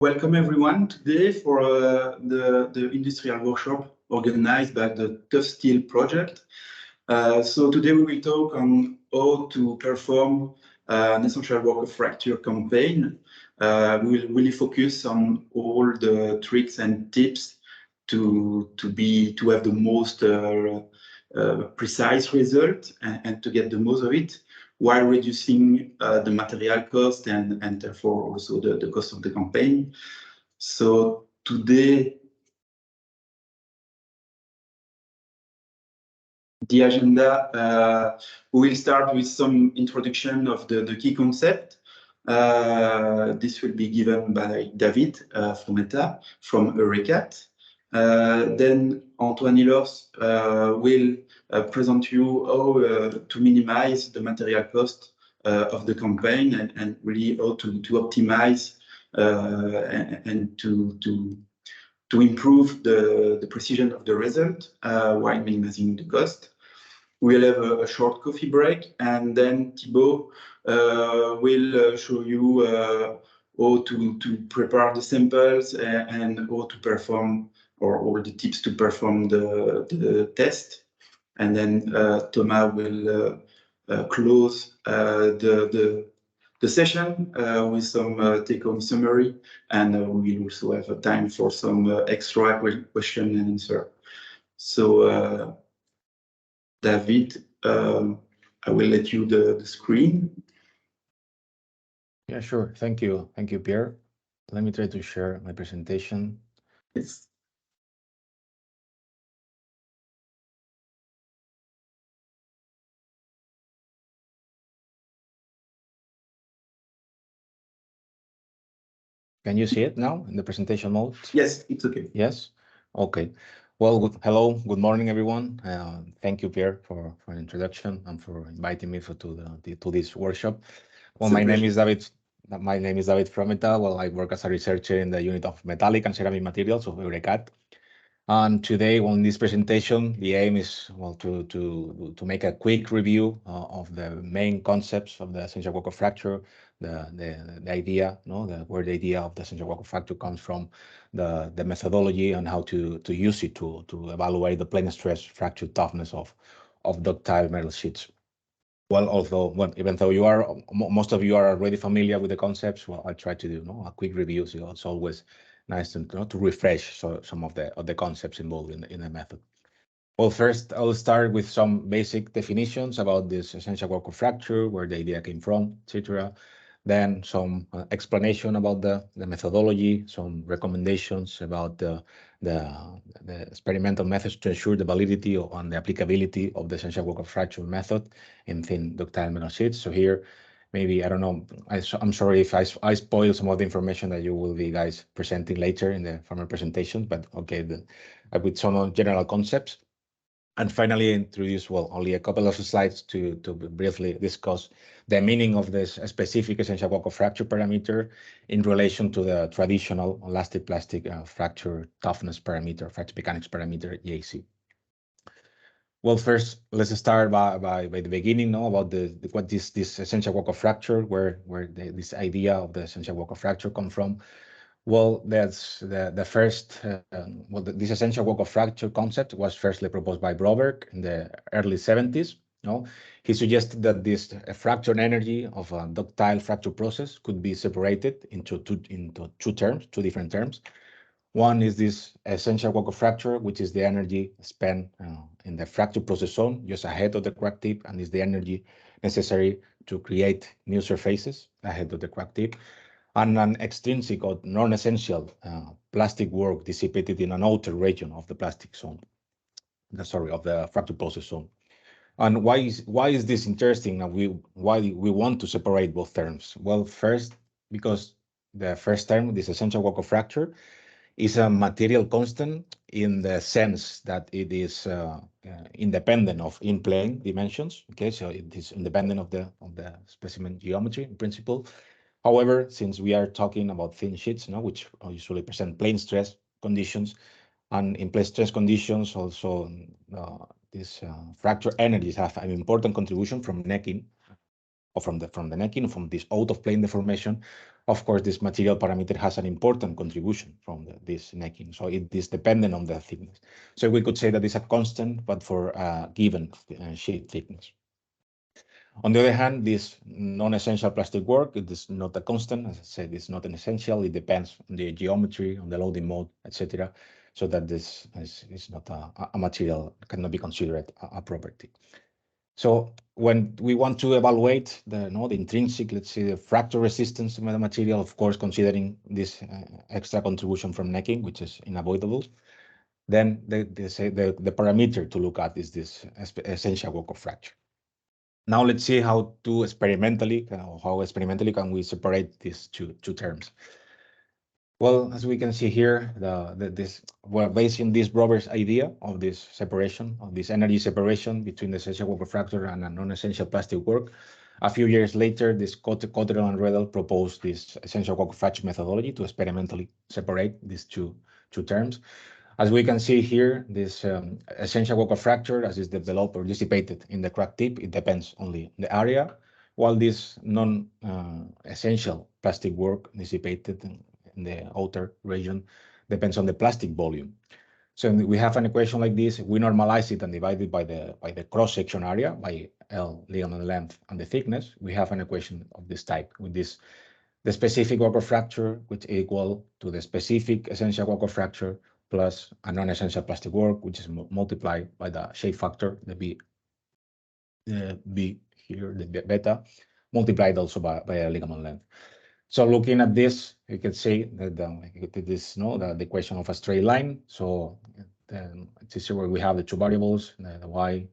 Welcome everyone today for the industrial workshop organized by the ToughSteel project. So today we will talk on how to perform an essential worker fracture campaign. We will really focus on all the tricks and tips to have the most precise result and to get the most of it, while reducing the material cost and therefore also the cost of the campaign. So today, the agenda, we will start with some introduction of the key concept. This will be given by David Frometa from Eurecat. Then Antoine Hillers will present you how to minimize the material cost of the campaign and really how to optimize and to improve the precision of the result while minimizing the cost. We'll have a short coffee break, and then Thibaut will show you how to prepare the samples and how to perform, or all the tips to perform the test. And then Thomas will close the session with some take-home summary, and we will also have a time for some extra question and answer. So David, I will let you the screen. Yeah, sure. Thank you, Pierre. Let me try to share my presentation. Yes. Can you see it now in the presentation mode? Yes, it's okay. Yes? Okay. Well, hello, good morning, everyone. Thank you, Pierre, for an introduction and for inviting me to this workshop. Well, my name is David Frometa. Well, I work as a researcher in the unit of metallic and ceramic materials of Eurecat. And today, in this presentation, the aim is to make a quick review of the main concepts of the essential worker fracture, the idea, where the idea of the essential worker fracture comes from, the methodology, and how to use it to evaluate the plane stress fracture toughness of ductile metal sheets. Well, even though most of you are already familiar with the concepts, well, I try to do a quick review, so it's always nice to refresh some of the concepts involved in the method. Well, first I'll start with some basic definitions about this essential worker fracture, where the idea came from, etc. Then some explanation about the methodology, some recommendations about the experimental methods to ensure the validity and the applicability of the essential worker fracture method in thin ductile metal sheets. So here, maybe, I don't know, I'm sorry if I spoil some of the information that you will be guys presenting later in the formal presentation, but okay, with some general concepts. And finally, introduce, well, only a couple of slides to briefly discuss the meaning of this specific essential worker fracture parameter in relation to the traditional elastic plastic fracture toughness parameter, fracture mechanics parameter, EAC. Well, first, let's start by the beginning, about what this essential worker fracture, where this idea of the essential worker fracture come from. Well, that's the first, this essential worker fracture concept was firstly proposed by Broberg in the early 70s. He suggested that this fracture energy of a ductile fracture process could be separated into two different terms. One is this essential worker fracture, which is the energy spent in the fracture process zone, just ahead of the crack tip, and is the energy necessary to create new surfaces ahead of the crack tip, and an extrinsic or non-essential plastic work dissipated in an outer region of the plastic zone, of the fracture process zone. And why is this interesting, and why we want to separate both terms? Well, first, because the first term, this essential worker fracture, is a material constant in the sense that it is independent of in-plane dimensions. Okay, so it is independent of the specimen geometry in principle. However, since we are talking about thin sheets, which usually present plane stress conditions, and in plane stress conditions also these fracture energies have an important contribution from necking. or from the necking, from this out-of-plane deformation, of course, this material parameter has an important contribution from this necking. So it is dependent on the thickness. So we could say that it's a constant, but for a given sheet thickness. On the other hand, this non-essential plastic work, it is not a constant. As I said, it's not an essential. It depends on the geometry, on the loading mode, etc. So that this is not a material, cannot be considered a property. So when we want to evaluate the intrinsic, let's say, the fracture resistance of the material, of course, considering this extra contribution from necking, which is unavoidable, then the parameter to look at is this essential work of fracture. Now let's see how experimentally can we separate these two terms. Well, as we can see here, we're basing this Robert's idea of this separation, of this energy separation between the essential work of fracture and a non-essential plastic work. A few years later, this Cotterell and Redel proposed this essential work of fracture methodology to experimentally separate these two terms. As we can see here, this essential work of fracture, as is developed or dissipated in the crack tip, it depends only on the area, while this non-essential plastic work dissipated in the outer region depends on the plastic volume. So we have an equation like this. We normalize it and divide it by the cross-section area, by L ligament length and the thickness. We have an equation of this type with this the specific work of fracture, which is equal to the specific essential work of fracture plus a non-essential plastic work, which is multiplied by the shape factor, the B here, the beta, multiplied also by a ligament length. So looking at this, you can see that the equation of a straight line. So then this is where we have the two variables, the y,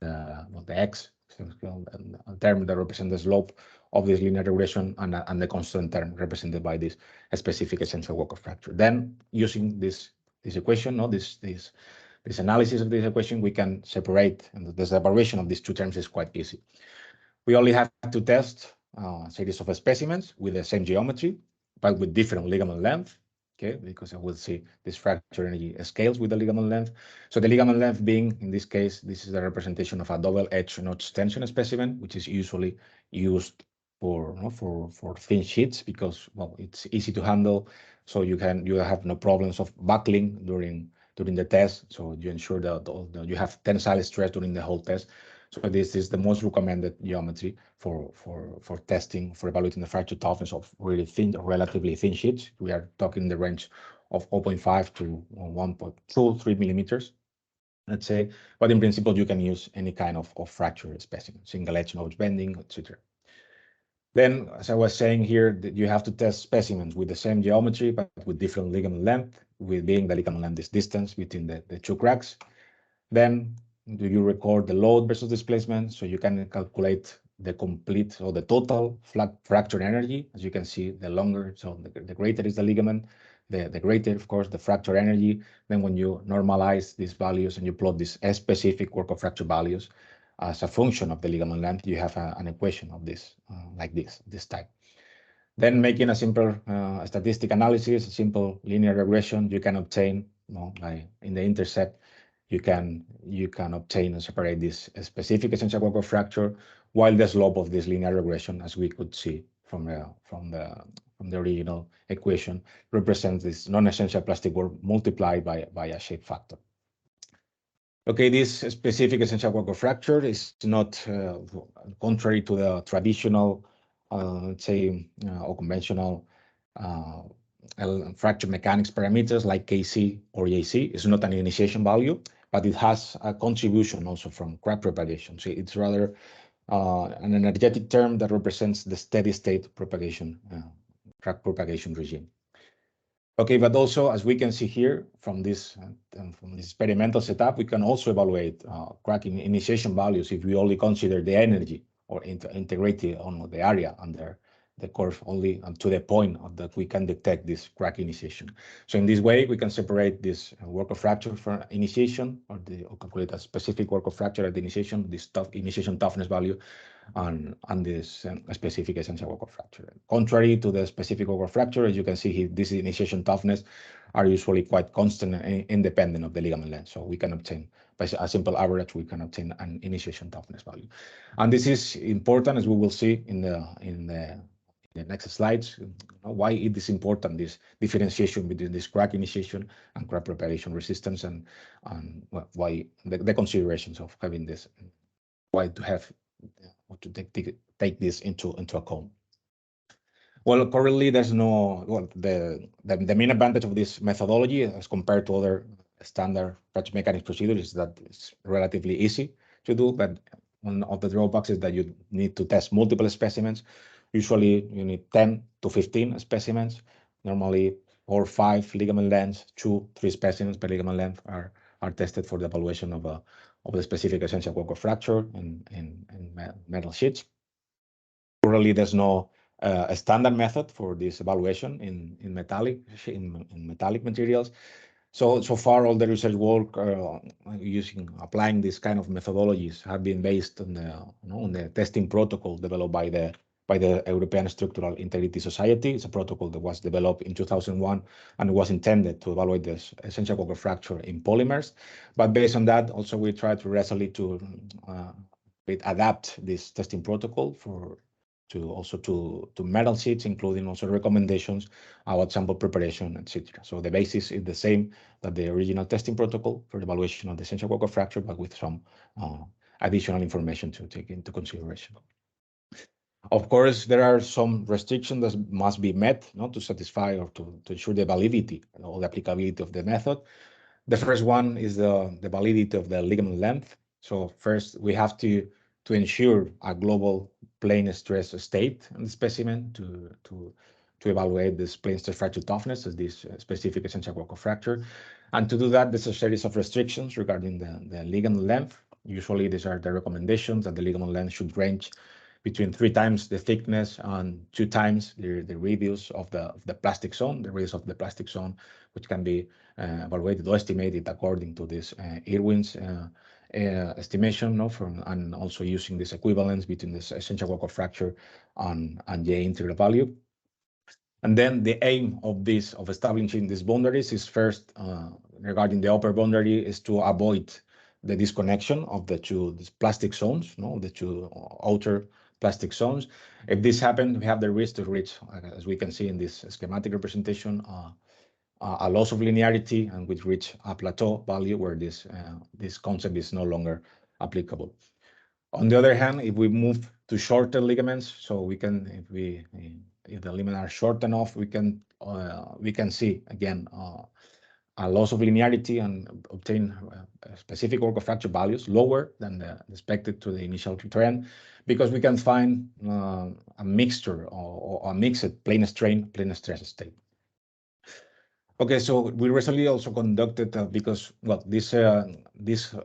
the x, a term that represents the slope of this linear regression, and the constant term represented by this specific essential work of fracture. Then using this equation, this analysis of this equation, we can separate, and the separation of these two terms is quite easy. We only have to test a series of specimens with the same geometry, but with different ligament length. Okay, because I will see this fracture energy scales with the ligament length. So the ligament length being, in this case, this is the representation of a double edge notch tension specimen, which is usually used for thin sheets because, well, it's easy to handle. So you have no problems of buckling during the test. So you ensure that you have tensile stress during the whole test. So this is the most recommended geometry for testing, for evaluating the fracture toughness of really thin, relatively thin sheets. We are talking in the range of 0.5 to 1.2, 3 millimeters, let's say. But in principle, you can use any kind of fracture specimen, single edge notch bending, etc. Then, as I was saying here, that you have to test specimens with the same geometry, but with different ligament length, with being the ligament length is distance between the two cracks. Then do you record the load versus displacement, so you can calculate the complete or the total fracture energy. As you can see, the longer, so the greater is the ligament, the greater, of course, the fracture energy. Then when you normalize these values and you plot these specific work of fracture values as a function of the ligament length, you have an equation of this, like this type. Then making a simple statistic analysis, a simple linear regression, you can obtain, in the intercept, you can obtain and separate this specific essential work of fracture, while the slope of this linear regression, as we could see from the original equation, represents this non-essential plastic work multiplied by a shape factor. Okay, this specific essential work of fracture is not contrary to the traditional, let's say, or conventional fracture mechanics parameters like Kc or AC. It's not an initiation value, but it has a contribution also from crack propagation. So it's rather an energetic term that represents the steady state propagation, crack propagation regime. Okay, but also, as we can see here from this experimental setup, we can also evaluate cracking initiation values if we only consider the energy or integrated on the area under the curve only to the point that we can detect this crack initiation. So in this way, we can separate this work of fracture for initiation, or calculate a specific work of fracture at the initiation, this initiation toughness value, and this specific essential work of fracture. Contrary to the specific work of fracture, as you can see here, this initiation toughness are usually quite constant and independent of the ligament length. So we can obtain by a simple average, we can obtain an initiation toughness value. And this is important, as we will see in the next slides, why it is important, this differentiation between this crack initiation and crack preparation resistance, and why the considerations of having this, why to have to take this into account. Well, currently there's no, well, the main advantage of this methodology as compared to other standard fracture mechanics procedures is that it's relatively easy to do, but one of the drawbacks is that you need to test multiple specimens. Usually you need 10 to 15 specimens. Normally 4 or 5 ligament lengths, 2, 3 specimens per ligament length are tested for the evaluation of the specific essential work of fracture in metal sheets. Currently, there's no a standard method for this evaluation in metallic materials. So far, all the research work applying this kind of methodologies have been based on the testing protocol developed by the European Structural Integrity Society. It's a protocol that was developed in 2001 and was intended to evaluate this essential work of fracture in polymers. But based on that, also we try to resolutely to adapt this testing protocol to metal sheets, including also recommendations about sample preparation, etc. So the basis is the same that the original testing protocol for the evaluation of the essential work of fracture, but with some additional information to take into consideration. Of course, there are some restrictions that must be met, to satisfy or to ensure the validity or the applicability of the method. The first one is the validity of the ligament length. So first, we have to ensure a global plane stress state in the specimen to evaluate this plane stress fracture toughness as this specific essential work of fracture. And to do that, there's a series of restrictions regarding the ligament length. Usually, these are the recommendations that the ligament length should range between 3 times the thickness and 2 times the radius of the plastic zone, which can be evaluated or estimated according to this Irwin's estimation, and also using this equivalence between this essential work of fracture and J integral value. And then the aim of establishing these boundaries is first, regarding the upper boundary, is to avoid the disconnection of the two plastic zones, the two outer plastic zones. If this happens, we have the risk to reach, as we can see in this schematic representation, a loss of linearity, and we reach a plateau value where this concept is no longer applicable. On the other hand, if we move to shorter ligaments, so we can, if the ligaments are short enough, we can see again a loss of linearity and obtain specific work of fracture values lower than the expected to the initial trend, because we can find a mixture or a mixed plane strain, plane stress state. Okay, so we recently also conducted, because, well, these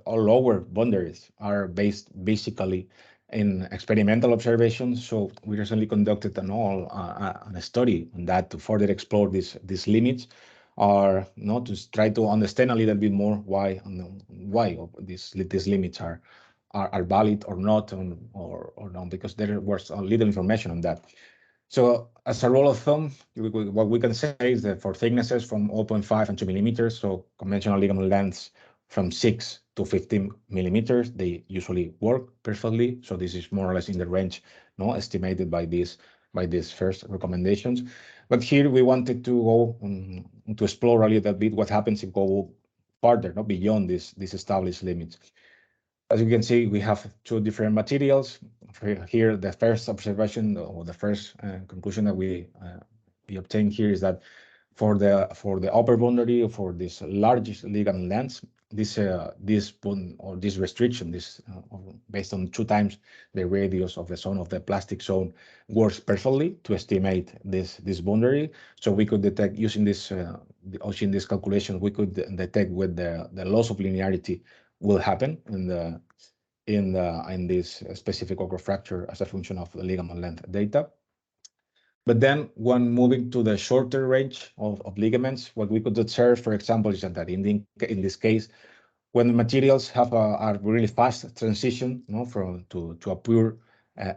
lower boundaries are based basically in experimental observations. So we recently conducted a study on that to further explore these limits, or to try to understand a little bit more why these limits are valid or not, or not, because there was a little information on that. So as a rule of thumb, what we can say is that for thicknesses from 0.5 and 2 millimeters, so conventional ligament lengths from 6 to 15 millimeters, they usually work perfectly. So this is more or less in the range estimated by these first recommendations. But here we wanted to go to explore a little bit what happens if we go further, beyond these established limits. As you can see, we have 2 different materials. Here, the first observation or the first conclusion that we obtained here is that for the upper boundary, for this largest ligament lengths, this restriction, based on 2 times the radius of the zone of the plastic zone, works perfectly to estimate this boundary. So we could detect, using this calculation, we could detect with the loss of linearity will happen in this specific work of fracture as a function of the ligament length data. But then when moving to the shorter range of ligaments, what we could observe, for example, is that in this case, when the materials have a really fast transition to a pure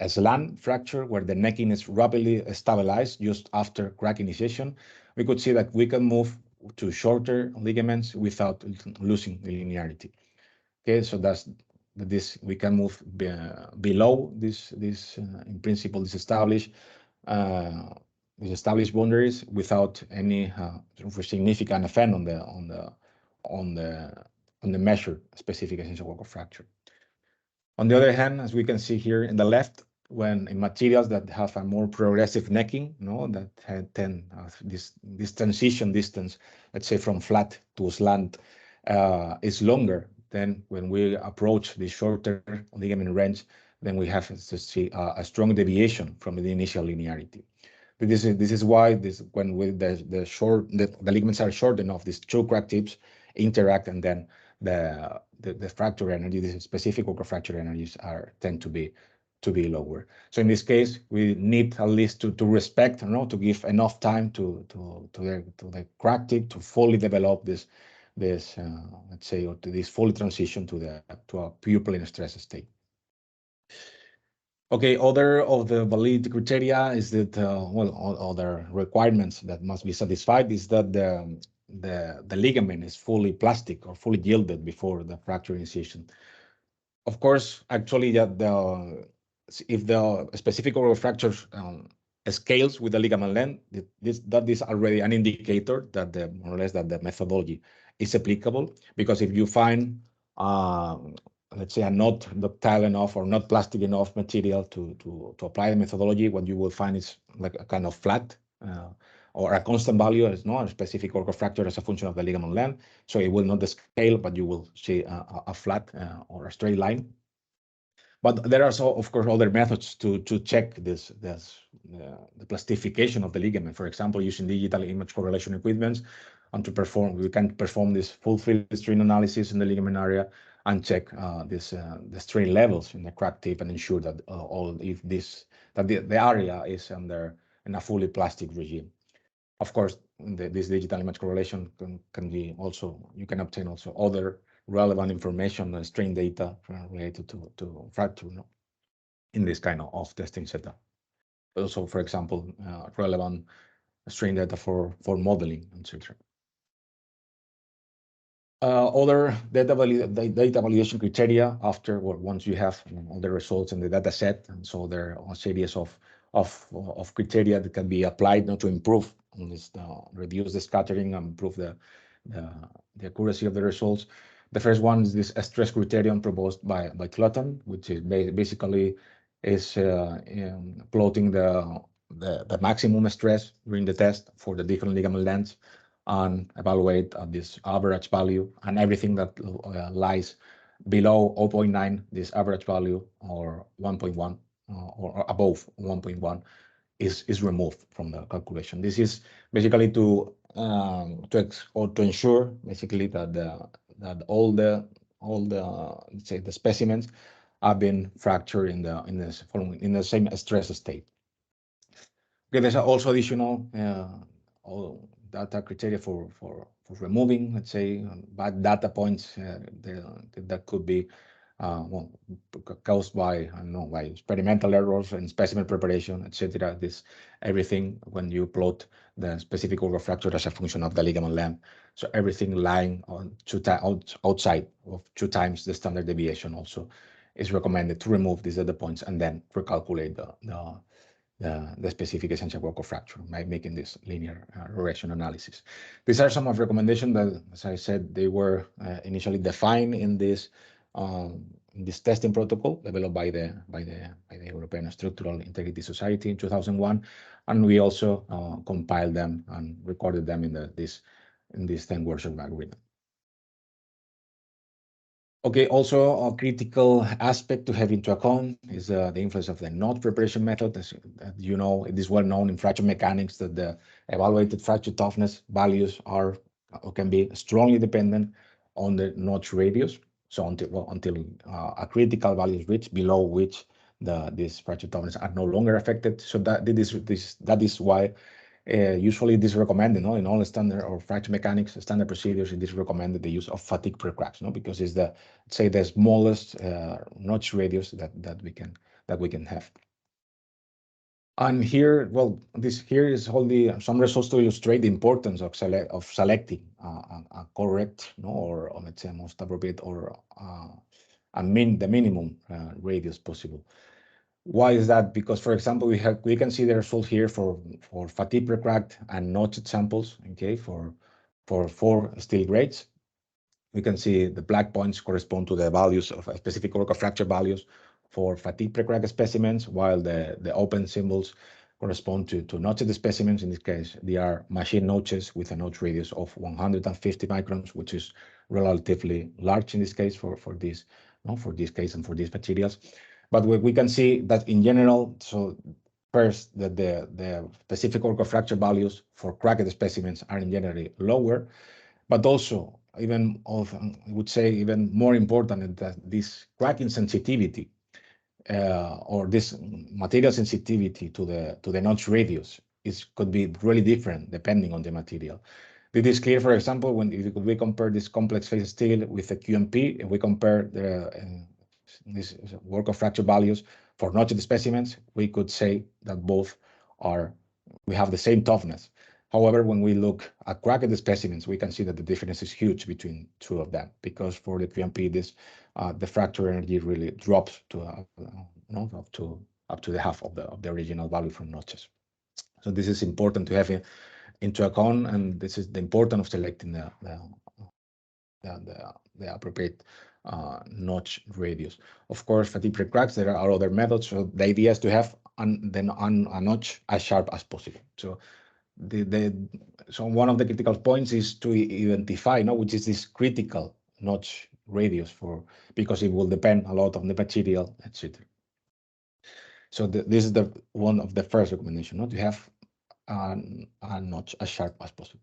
slant fracture, where the necking is rapidly stabilized just after crack initiation, we could see that we can move to shorter ligaments without losing the linearity. Okay, so that's this we can move below this in principle this established boundaries without any significant effect on the measured specific essential work of fracture. On the other hand, as we can see here in the left, when in materials that have a more progressive necking, that tend this transition distance, let's say from flat to slant, is longer than when we approach the shorter ligament range, then we have to see a strong deviation from the initial linearity. This is why when the ligaments are short enough, these two crack tips interact, and then the fracture energy, the specific work of fracture energies tend to be lower. So in this case, we need at least to respect, to give enough time to the crack tip to fully develop this let's say, or to this fully transition to a pupil in a stress state. Okay, other of the validity criteria is that other requirements that must be satisfied is that the ligament is fully plastic or fully yielded before the fracture initiation. Of course, actually, if the specific order of fracture scales with the ligament length, that is already an indicator that more or less that the methodology is applicable. Because if you find let's say a not ductile enough or not plastic enough material to apply the methodology, what you will find is like a kind of flat or a constant value is not a specific order of fracture as a function of the ligament length. So it will not scale, but you will see a flat or a straight line. But there are also, of course, other methods to check the plastification of the ligament. For example, using digital image correlation equipment, and we can perform this full field strain analysis in the ligament area and check the strain levels in the crack tip and ensure that the area is in a fully plastic regime. Of course, this digital image correlation can be also, you can obtain also other relevant information and strain data related to fracture in this kind of testing setup. Also, for example, relevant strain data for modeling, etc. Other data validation criteria after once you have all the results in the data set, and so there are a series of criteria that can be applied to improve on this, reduce the scattering and improve the accuracy of the results. The first one is this stress criterion proposed by Clutton, which is basically plotting the maximum stress during the test for the different ligament lengths and evaluate this average value, and everything that lies below 0.9, this average value, or 1.1 or above 1.1 is removed from the calculation. This is basically to ensure basically that all the let's say the specimens have been fractured in the same stress state. Okay, there's also additional data criteria for removing, let's say, bad data points that could be caused by by experimental errors and specimen preparation, etc. This everything when you plot the specific order fracture as a function of the ligament length. So everything lying on outside of 2 times the standard deviation also is recommended to remove these data points and then recalculate the specific essential work of fracture by making this linear regression analysis. These are some of recommendations that, as I said, they were initially defined in this testing protocol developed by the European Structural Integrity Society in 2001, and we also compiled them and recorded them in this 10 workshop agreement. Okay, also a critical aspect to have into account is the influence of the node preparation method. As you know, it is well known in fracture mechanics that the evaluated fracture toughness values are or can be strongly dependent on the notch radius. So until a critical value is reached, below which these fracture toughness are no longer affected. So that is why usually it is recommended, in all standard or fracture mechanics standard procedures, it is recommended the use of fatigue precracks, because it's the smallest notch radius that we can have. And here, well, this here is only some results to illustrate the importance of selecting a correct, or let's say most appropriate, or the minimum radius possible. Why is that? Because, for example, we can see the result here for fatigue pre-cracked and notched samples. Okay, for 4 steel grades. We can see the black points correspond to the values of specific work of fracture values for fatigue pre-cracked specimens, while the open symbols correspond to notched specimens. In this case, they are machine notches with a notch radius of 150 microns, which is relatively large in this case for this, for this case and for these materials. But we can see that in general, so first, that the specific work of fracture values for cracked specimens are in generally lower, but also I would say even more important is that this cracking sensitivity or this material sensitivity to the notch radius could be really different depending on the material. It is clear, for example, when we compare this complex phase steel with the QMP, if we compare this work of fracture values for notched specimens, we could say that we have the same toughness. However, when we look at cracked specimens, we can see that the difference is huge between two of them, because for the QMP, the fracture energy really drops to up to the half of the original value from notches. So this is important to have into account, and this is the importance of selecting the appropriate notch radius. Of course, fatigue pre-cracks, there are other methods. So the idea is to have a notch as sharp as possible. So so one of the critical points is to identify which is this critical notch radius because it will depend a lot on the material, etc. So this is one of the first recommendation, to have a notch as sharp as possible.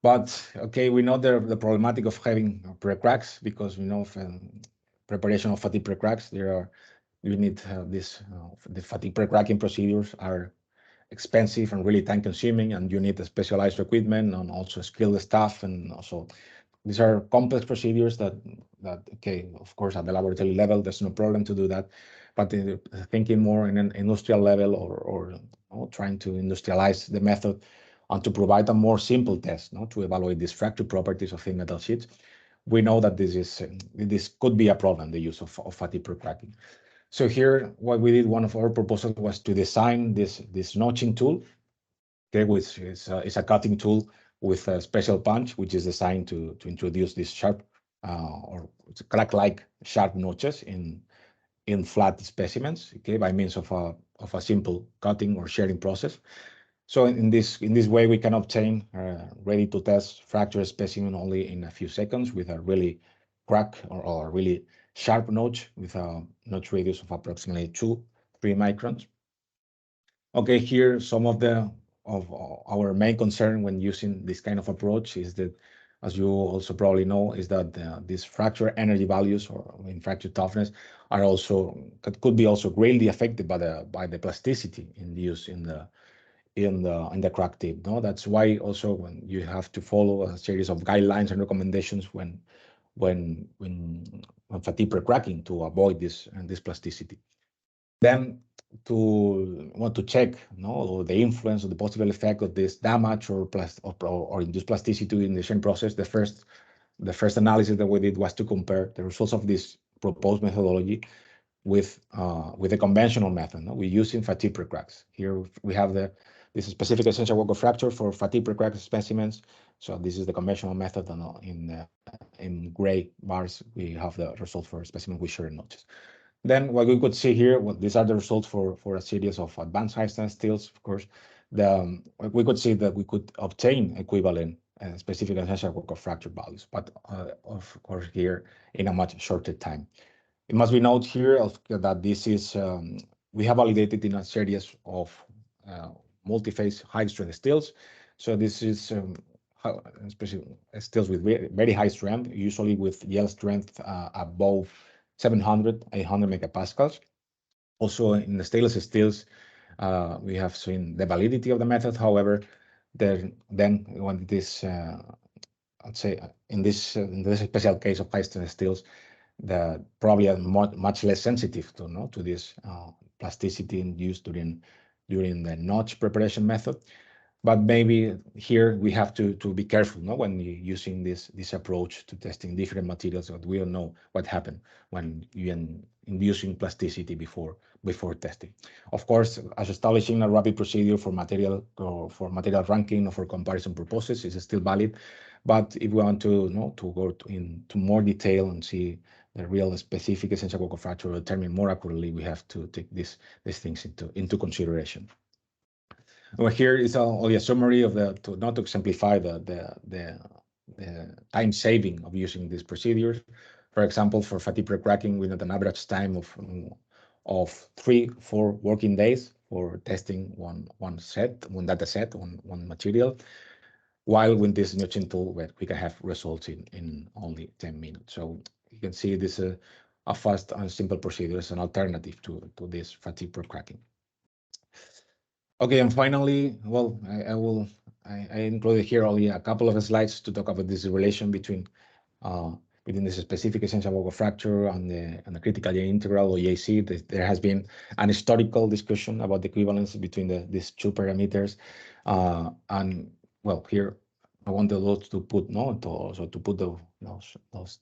But okay, we know the problematic of having pre-cracks, because we know preparation of fatigue pre-cracks, you need the fatigue pre-cracking procedures are expensive and really time consuming, and you need specialized equipment and also skilled staff, and also these are complex procedures that okay, of course at the laboratory level there's no problem to do that, but thinking more in an industrial level or trying to industrialize the method and to provide a more simple test to evaluate these fracture properties of thin metal sheets, we know that this could be a problem, the use of fatigue pre-cracking. So here, what we did, one of our proposals was to design this notching tool, okay, which is a cutting tool with a special punch, which is designed to introduce these sharp or crack-like sharp notches in flat specimens, okay, by means of a simple cutting or shearing process. So in this way, we can obtain ready-to-test fracture specimen only in a few seconds with a really crack or really sharp notch with a notch radius of approximately 2-3 microns. Okay, here some of our main concern when using this kind of approach is that, as you also probably know, is that these fracture energy values or fracture toughness could be also greatly affected by the plasticity induced in the crack tip. No, that's why also when you have to follow a series of guidelines and recommendations when fatigue pre-cracking to avoid this plasticity. Then to check the influence or the possible effect of this damage or induced plasticity in the shearing process, the first analysis that we did was to compare the results of this proposed methodology with the conventional method we use in fatigue pre-cracks. Here we have this specific essential work of fracture for fatigue pre-cracked specimens. So this is the conventional method, and in gray bars we have the result for specimen with shearing notches. Then what we could see here, these are the results for a series of advanced high-strength steels. Of course, we could see that we could obtain equivalent specific essential work of fracture values, but of course here in a much shorter time. It must be noted here that this is we have validated in a series of multi-phase high-strength steels. So this is especially steels with very high strength, usually with yield strength above 700, 800 megapascals. Also in the stainless steels, we have seen the validity of the method. However, then when this, I'd say in this special case of high strength steels, probably are much less sensitive to this plasticity induced during the notch preparation method. But maybe here we have to be careful, no, when you're using this approach to testing different materials, that we don't know what happened when you're inducing plasticity before testing. Of course, as establishing a rapid procedure for material ranking or for comparison purposes is still valid. But if we want to go into more detail and see the real specific essential work of fracture determined more accurately, we have to take these things into consideration. Well, here is only a summary of to exemplify the time saving of using these procedures. For example, for fatigue precracking, we need an average time of 3-4 working days for testing one data set, one material. While with this notching tool, we can have results in only 10 minutes. So you can see this a fast and simple procedure as an alternative to this fatigue precracking. Okay, and finally, well, I included here only a couple of slides to talk about this relation between this specific essential work of fracture and the critical J integral, or JC. There has been an historical discussion about the equivalence between these two parameters, and well, here I wanted to put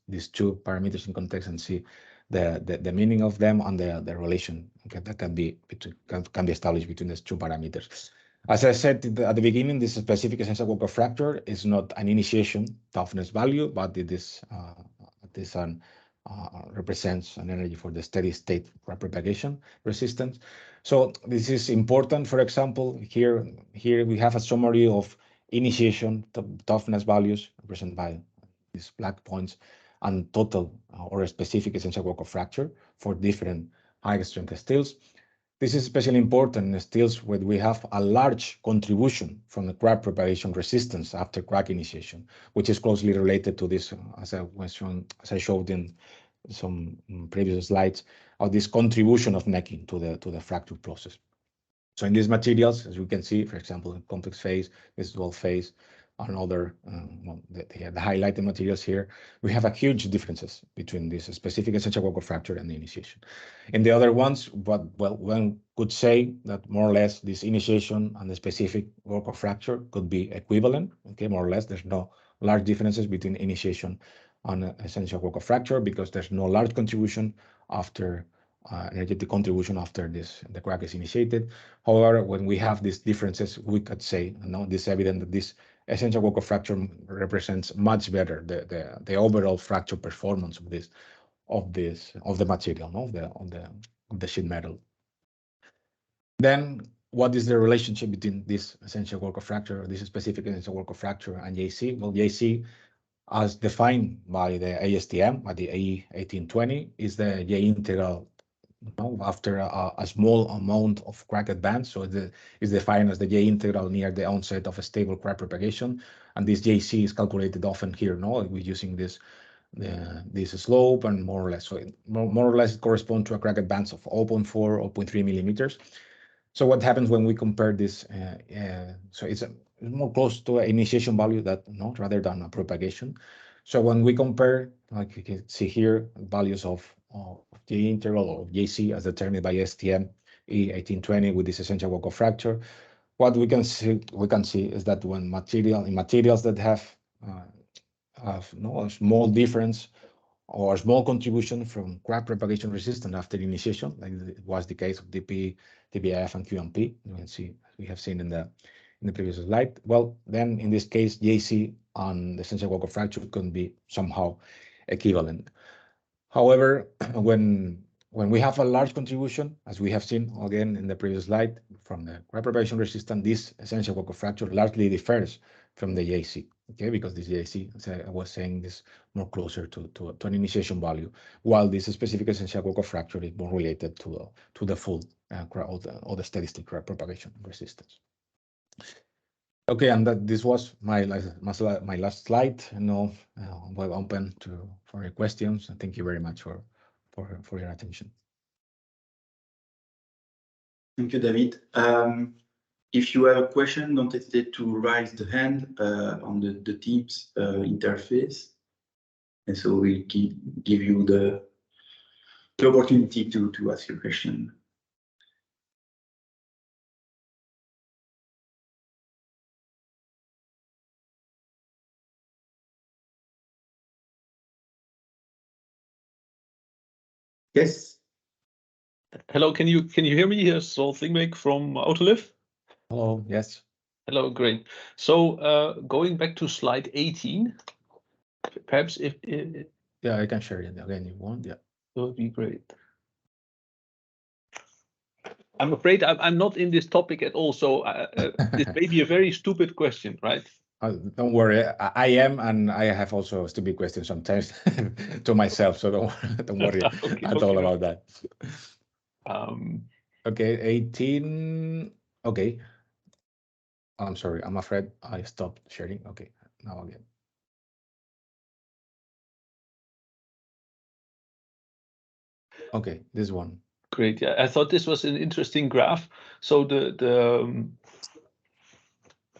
these two parameters in context and see the meaning of them and the relation that can be established between these two parameters. As I said at the beginning, this specific essential work of fracture is not an initiation toughness value, but it represents an energy for the steady state propagation resistance. So this is important. For example, here we have a summary of initiation toughness values represented by these black points, and total or specific essential work of fracture for different high strength steels. This is especially important in steels where we have a large contribution from the crack propagation resistance after crack initiation, which is closely related to this, as I showed in some previous slides, of this contribution of necking to the fracture process. So in these materials, as we can see, for example, in complex phase, this dual phase, and other the highlighted materials here, we have a huge differences between this specific essential work of fracture and the initiation. In the other ones, one could say that more or less this initiation and the specific work of fracture could be equivalent. Okay, more or less, there's no large differences between initiation and essential work of fracture because there's no large contribution after energetic contribution after the crack is initiated. However, when we have these differences, we could say, this evident that this essential work of fracture represents much better the overall fracture performance of the material, of the sheet metal. Then, what is the relationship between this essential work of fracture, this specific essential work of fracture, and JC? Well, JC, as defined by the ASTM, by the AE 1820, is the J integral after a small amount of crack advance. So it is defined as the J integral near the onset of a stable crack propagation. And this JC is calculated often here, we're using this slope, and more or less. So more or less it corresponds to a crack advance of 0.4, 0.3 millimeters. So what happens when we compare this? So it's more close to an initiation value rather than a propagation. So when we compare, like you can see here, values of J integral or JC as determined by STM E1820 with this essential work of fracture, what we can see is that when materials that have a small difference or a small contribution from crack propagation resistance after initiation, like it was the case of DP, TBF, and QMP, we have seen in the previous slide. Well, then in this case, JC and the essential work of fracture can be somehow equivalent. However, when we have a large contribution, as we have seen again in the previous slide, from the crack propagation resistance, this essential work of fracture largely differs from the JC, okay? Because this JC, as I was saying, is more closer to an initiation value, while this specific essential work of fracture is more related to the full or the steady state crack propagation resistance. Okay, and this was my last slide. Now we're open for your questions, and thank you very much for your attention. Thank you, David. If you have a question, don't hesitate to raise the hand on the Teams interface, and so we'll give you the opportunity to ask your question. Yes. Hello, can you hear me? Here's Sol Thingweg from Autoliv. Hello, yes. Hello, great. So going back to slide 18, perhaps if Yeah, I can share it again if you want. Yeah. that would be great. I'm afraid I'm not in this topic at all, so this may be a very stupid question, right? Don't worry, I am, and I have also stupid questions sometimes to myself, so don't worry at all about that. Okay, 18. Okay. I'm sorry, I'm afraid I stopped sharing. Okay, now again. Okay, this one. Great. Yeah, I thought this was an interesting graph. So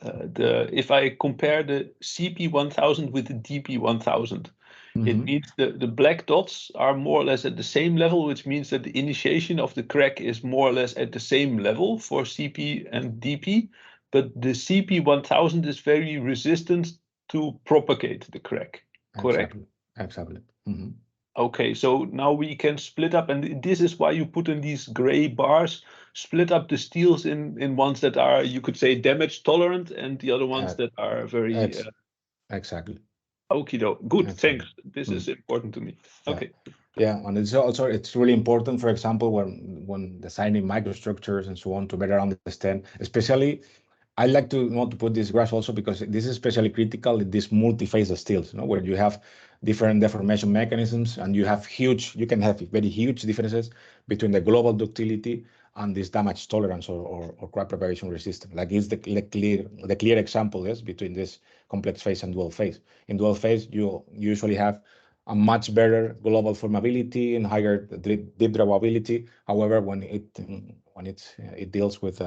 if I compare the CP1000 with the DP1000, it means the black dots are more or less at the same level, which means that the initiation of the crack is more or less at the same level for CP and DP, but the CP1000 is very resistant to propagate the crack. Correct? Exactly. Okay, so now we can split up, and this is why you put in these gray bars, split up the steels in ones that are, you could say, damage tolerant, and the other ones that are very exactly. Okie doke. Good, thanks. This is important to me. Okay. Yeah, and it's really important, for example, when designing microstructures and so on, to better understand, especially I like to to put this graph also because this is especially critical in these multi-phase steels, where you have different deformation mechanisms and you can have very huge differences between the global ductility and this damage tolerance or crack propagation resistance. Like it's the clear example is between this complex phase and dual phase. In dual phase, you usually have a much better global formability and higher deep drawability. However, when it deals with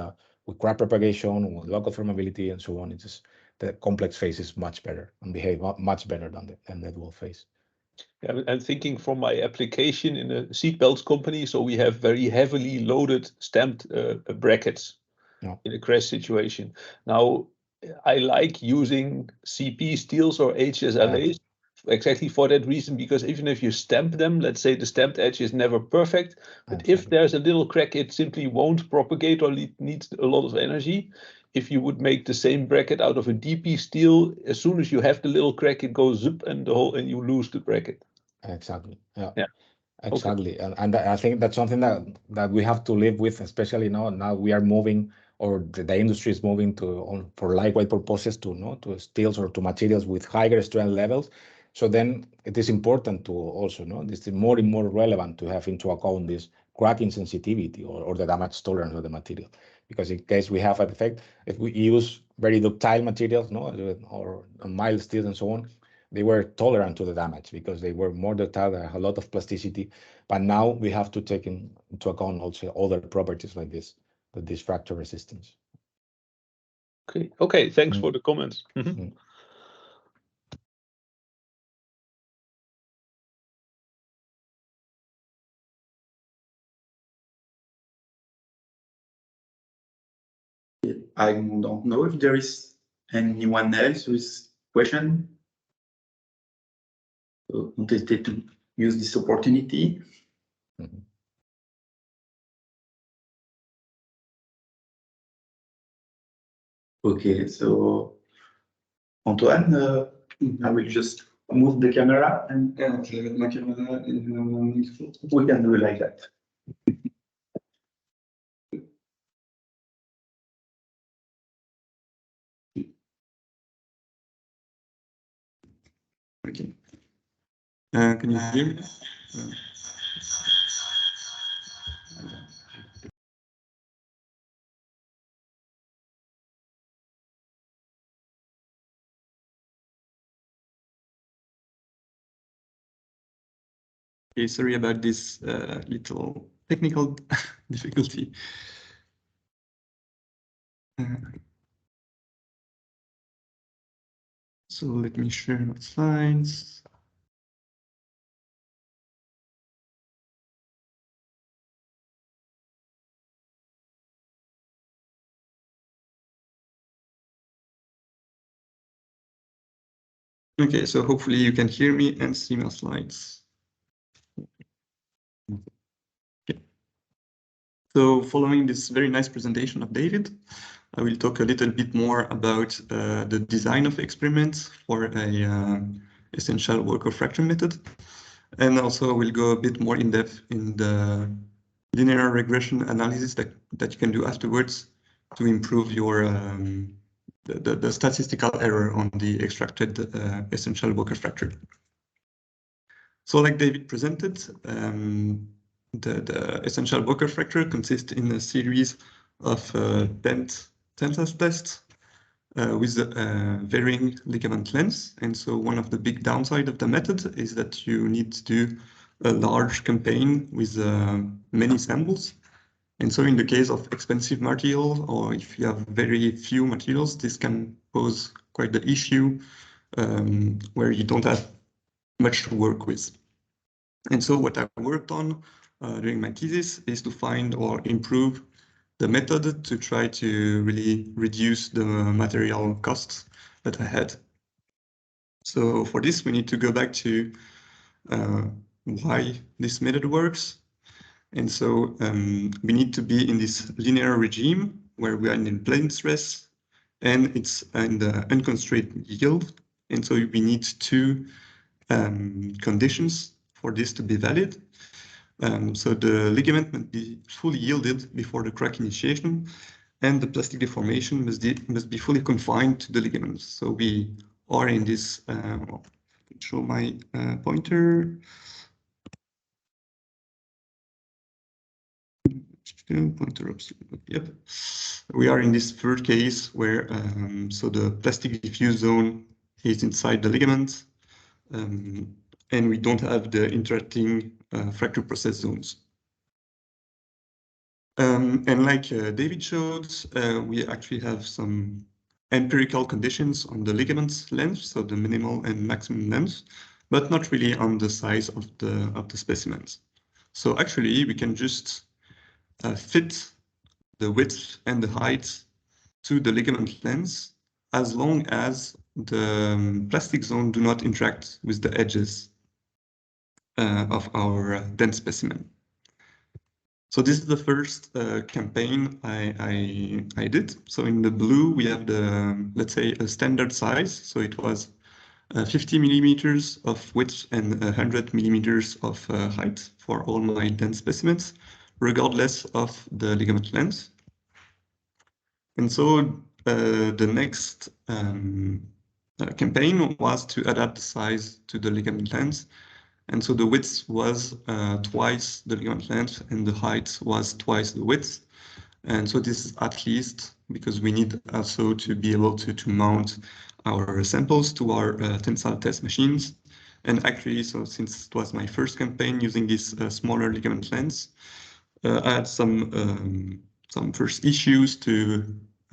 crack propagation, with local formability, and so on, it's just the complex phase is much better and behave much better than the dual phase. Yeah, I'm thinking from my application in a seatbelts company, so we have very heavily loaded stamped brackets in a crash situation. Now, I like using CP steels or HSLAs exactly for that reason, because even if you stamp them, let's say the stamped edge is never perfect, but if there's a little crack, it simply won't propagate or needs a lot of energy. If you would make the same bracket out of a DP steel, as soon as you have the little crack, it goes zip and and you lose the bracket. Exactly. Yeah. Exactly. Okay. And I think that's something that we have to live with, especially now we are moving, or the industry is moving for lightweight purposes to steels or to materials with higher strength levels. So then it is important to also this is more and more relevant to have into account this cracking sensitivity or the damage tolerance of the material, because in case we have an effect, if we use very ductile materials, or mild steels and so on, they were tolerant to the damage because they were more ductile, they have a lot of plasticity. But now we have to take into account also other properties like this fracture resistance. Okay. Thanks for the comments. I don't know if there is anyone else with question. So don't hesitate to use this opportunity. Okay, so Antoine, I will just move the camera and my camera we can do it like that. Okay. Can you hear me? Okay, sorry about this little technical difficulty. So let me share my slides. Okay, so hopefully you can hear me and see my slides. So following this very nice presentation of David, I will talk a little bit more about the design of experiments for a essential worker fraction method. And also we'll go a bit more in depth in the linear regression analysis that you can do afterwards to improve your the statistical error on the extracted essential worker fracture. So like David presented, the essential worker fracture consists in a series of tensile tests with varying ligament lengths. And so one of the big downside of the method is that you need to do a large campaign with many samples. And so in the case of expensive material, or if you have very few materials, this can pose quite the issue where you don't have much to work with. And so what I worked on during my thesis is to find or improve the method to try to really reduce the material costs that I had. So for this, we need to go back to why this method works. And so we need to be in this linear regime where we are in plane stress and it's in the unconstrained yield. And so we need two conditions for this to be valid. So the ligament must be fully yielded before the crack initiation, and the plastic deformation must be fully confined to the ligaments. So we are in this, show my pointer. Pointer up. Yep. We are in this third case where so the plastic diffuse zone is inside the ligament, and we don't have the interacting fracture process zones. And like David showed, we actually have some empirical conditions on the ligaments length, so the minimal and maximum length, but not really on the size of the specimens. So actually, we can just fit the width and the height to the ligament length as long as the plastic zone do not interact with the edges of our dense specimen. So this is the first campaign I did. So in the blue, we have the, let's say, a standard size. So it was 50 millimeters of width and 100 millimeters of height for all my dense specimens, regardless of the ligament length. And so the next campaign was to adapt the size to the ligament length. And so the width was twice the ligament length and the height was twice the width. And so this is at least because we need also to be able to mount our samples to our tensile test machines. And actually, so since it was my first campaign using this smaller ligament length, I had some first issues to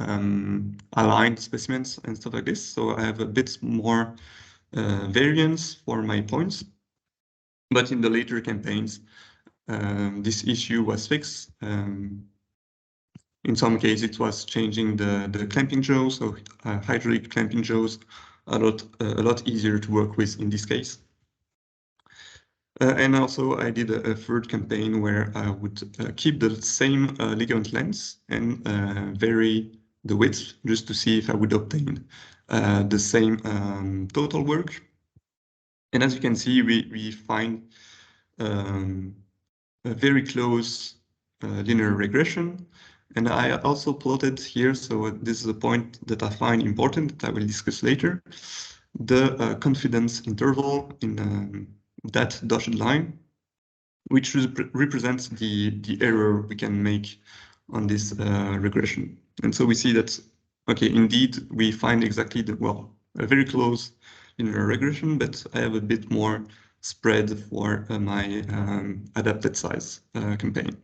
align specimens and stuff like this. So I have a bit more variance for my points. But in the later campaigns, this issue was fixed. In some cases, it was changing the clamping jaws, so hydraulic clamping jaws, a lot easier to work with in this case. And also, I did a third campaign where I would keep the same ligament length and vary the width just to see if I would obtain the same total work. And as you can see, we find a very close linear regression. And I also plotted here, so this is a point that I find important that I will discuss later, the confidence interval in that dotted line, which represents the error we can make on this regression. And so we see that, okay, indeed, we find exactly a very close linear regression, but I have a bit more spread for my adapted size campaign.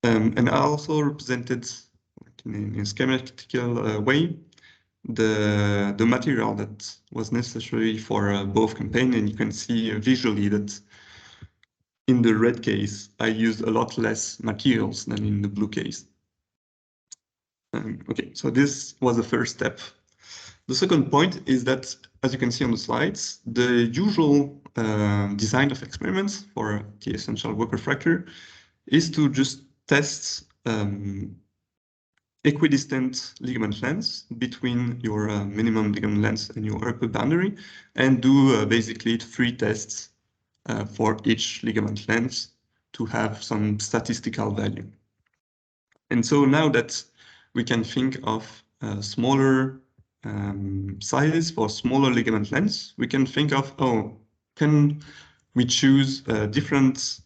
And I also represented in a schematical way the material that was necessary for both campaigns, and you can see visually that in the red case I used a lot less materials than in the blue case. Okay, so this was the first step. The second point is that, as you can see on the slides, the usual design of experiments for the essential worker fracture is to just test equidistant ligament lengths between your minimum ligament length and your upper boundary, and do basically 3 tests for each ligament length to have some statistical value. And so now that we can think of smaller sizes for smaller ligament lengths, we can think of, oh, can we choose different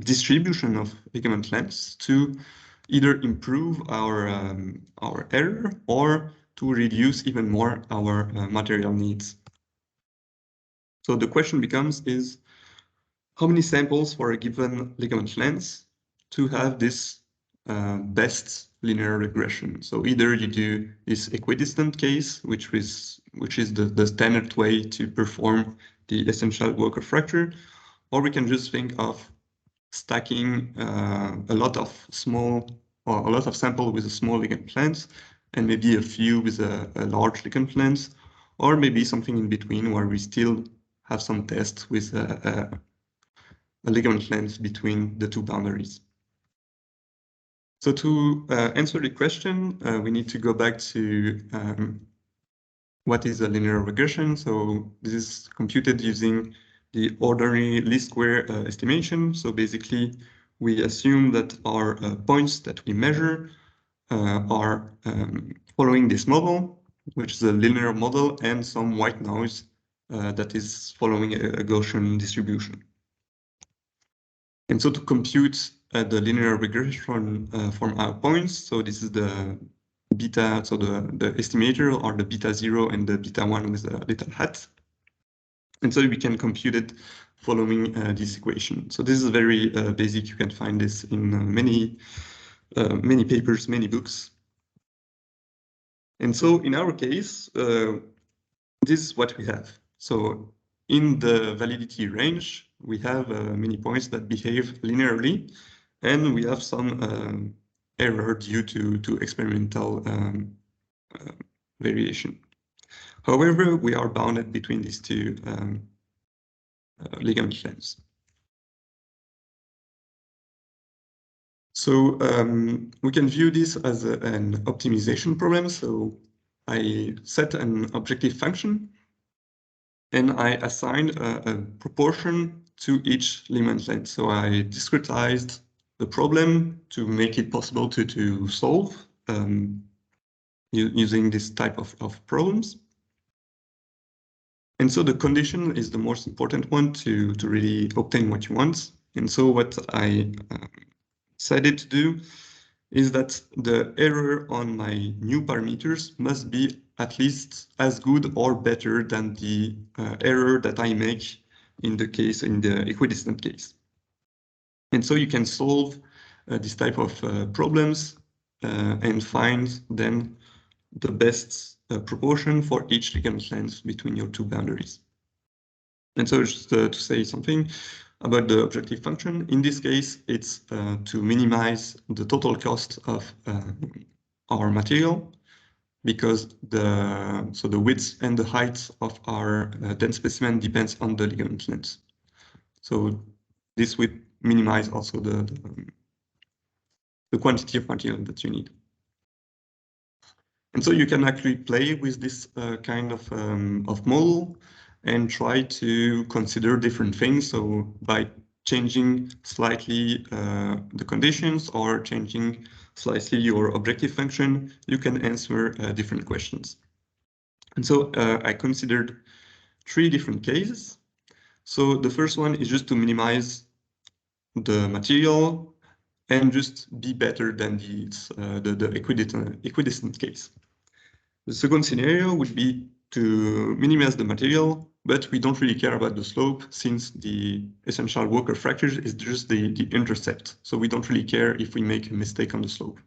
distribution of ligament lengths to either improve our error or to reduce even more our material needs. So the question becomes is how many samples for a given ligament length to have this best linear regression. So either you do this equidistant case, which is the standard way to perform the essential worker fracture, or we can just think of stacking a lot of sample with a small ligament length and maybe a few with a large ligament length, or maybe something in between where we still have some tests with a ligament length between the 2 boundaries. So to answer the question, we need to go back to what is a linear regression. So this is computed using the ordinary least square estimation. So basically, we assume that our points that we measure are following this model, which is a linear model, and some white noise that is following a Gaussian distribution. And so to compute the linear regression from our points, so this is the beta, so the estimator are the beta 0 and the beta 1 with a little hat. And so we can compute it following this equation. So this is very basic. You can find this in many papers, many books. And so in our case, this is what we have. So in the validity range, we have many points that behave linearly, and we have some error due to experimental variation. However, we are bounded between these 2 ligament lengths. So we can view this as an optimization problem. So I set an objective function and I assigned a proportion to each ligament length. So I discretized the problem to make it possible to solve using this type of problems. And so the condition is the most important one to really obtain what you want. And so what I decided to do is that the error on my new parameters must be at least as good or better than the error that I make in the equidistant case. And so you can solve this type of problems and find then the best proportion for each ligament length between your 2 boundaries. And so just to say something about the objective function, in this case, it's to minimize the total cost of our material, because the width and the height of our dense specimen depends on the ligament length. So this would minimize also the quantity of material that you need. And so you can actually play with this kind of model and try to consider different things. So by changing slightly the conditions or changing slightly your objective function, you can answer different questions. And so I considered 3 different cases. So the first one is just to minimize the material and just be better than the equidistant case. The second scenario would be to minimize the material, but we don't really care about the slope, since the essential worker fracture is just the intercept. So we don't really care if we make a mistake on the slope.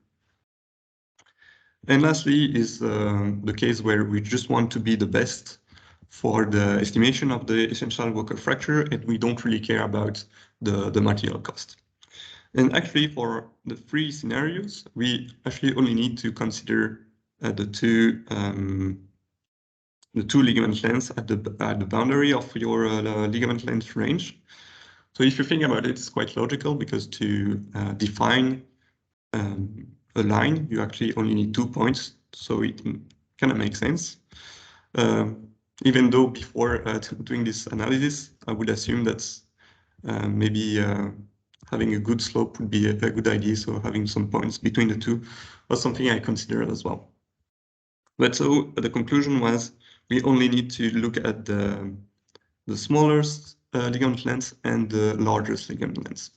And lastly is the case where we just want to be the best for the estimation of the essential worker fracture, and we don't really care about the material cost. And actually, for the 3 scenarios, we actually only need to consider the two ligament lengths at the boundary of your ligament length range. So if you think about it, it's quite logical because to define a line, you actually only need 2 points. So it kind of makes sense. Even though before doing this analysis, I would assume that maybe having a good slope would be a good idea. So having some points between the two was something I considered as well. But so the conclusion was we only need to look at the smallest ligament length and the largest ligament length.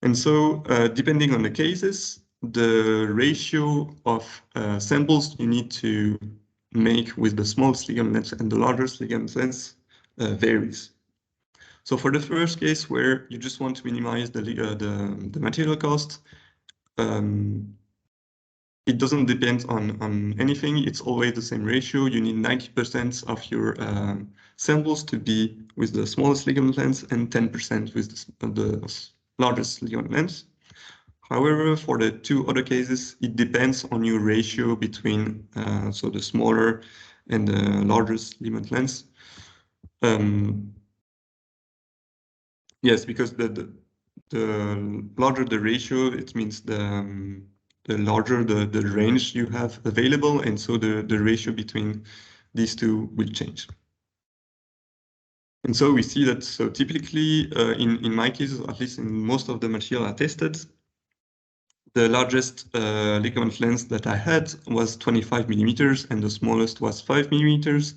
And so depending on the cases, the ratio of samples you need to make with the smallest ligament length and the largest ligament length varies. So for the first case where you just want to minimize the material cost, it doesn't depend on anything. It's always the same ratio. You need 90% of your samples to be with the smallest ligament length and 10% with the largest ligament length. However, for the two other cases, it depends on your ratio between so the smaller and the largest ligament length. Yes, because the larger the ratio, it means the larger the range you have available, and so the ratio between these two will change. And so we see that, so typically in my case, at least in most of the material I tested, the largest ligament length that I had was 25 millimeters and the smallest was 5 millimeters.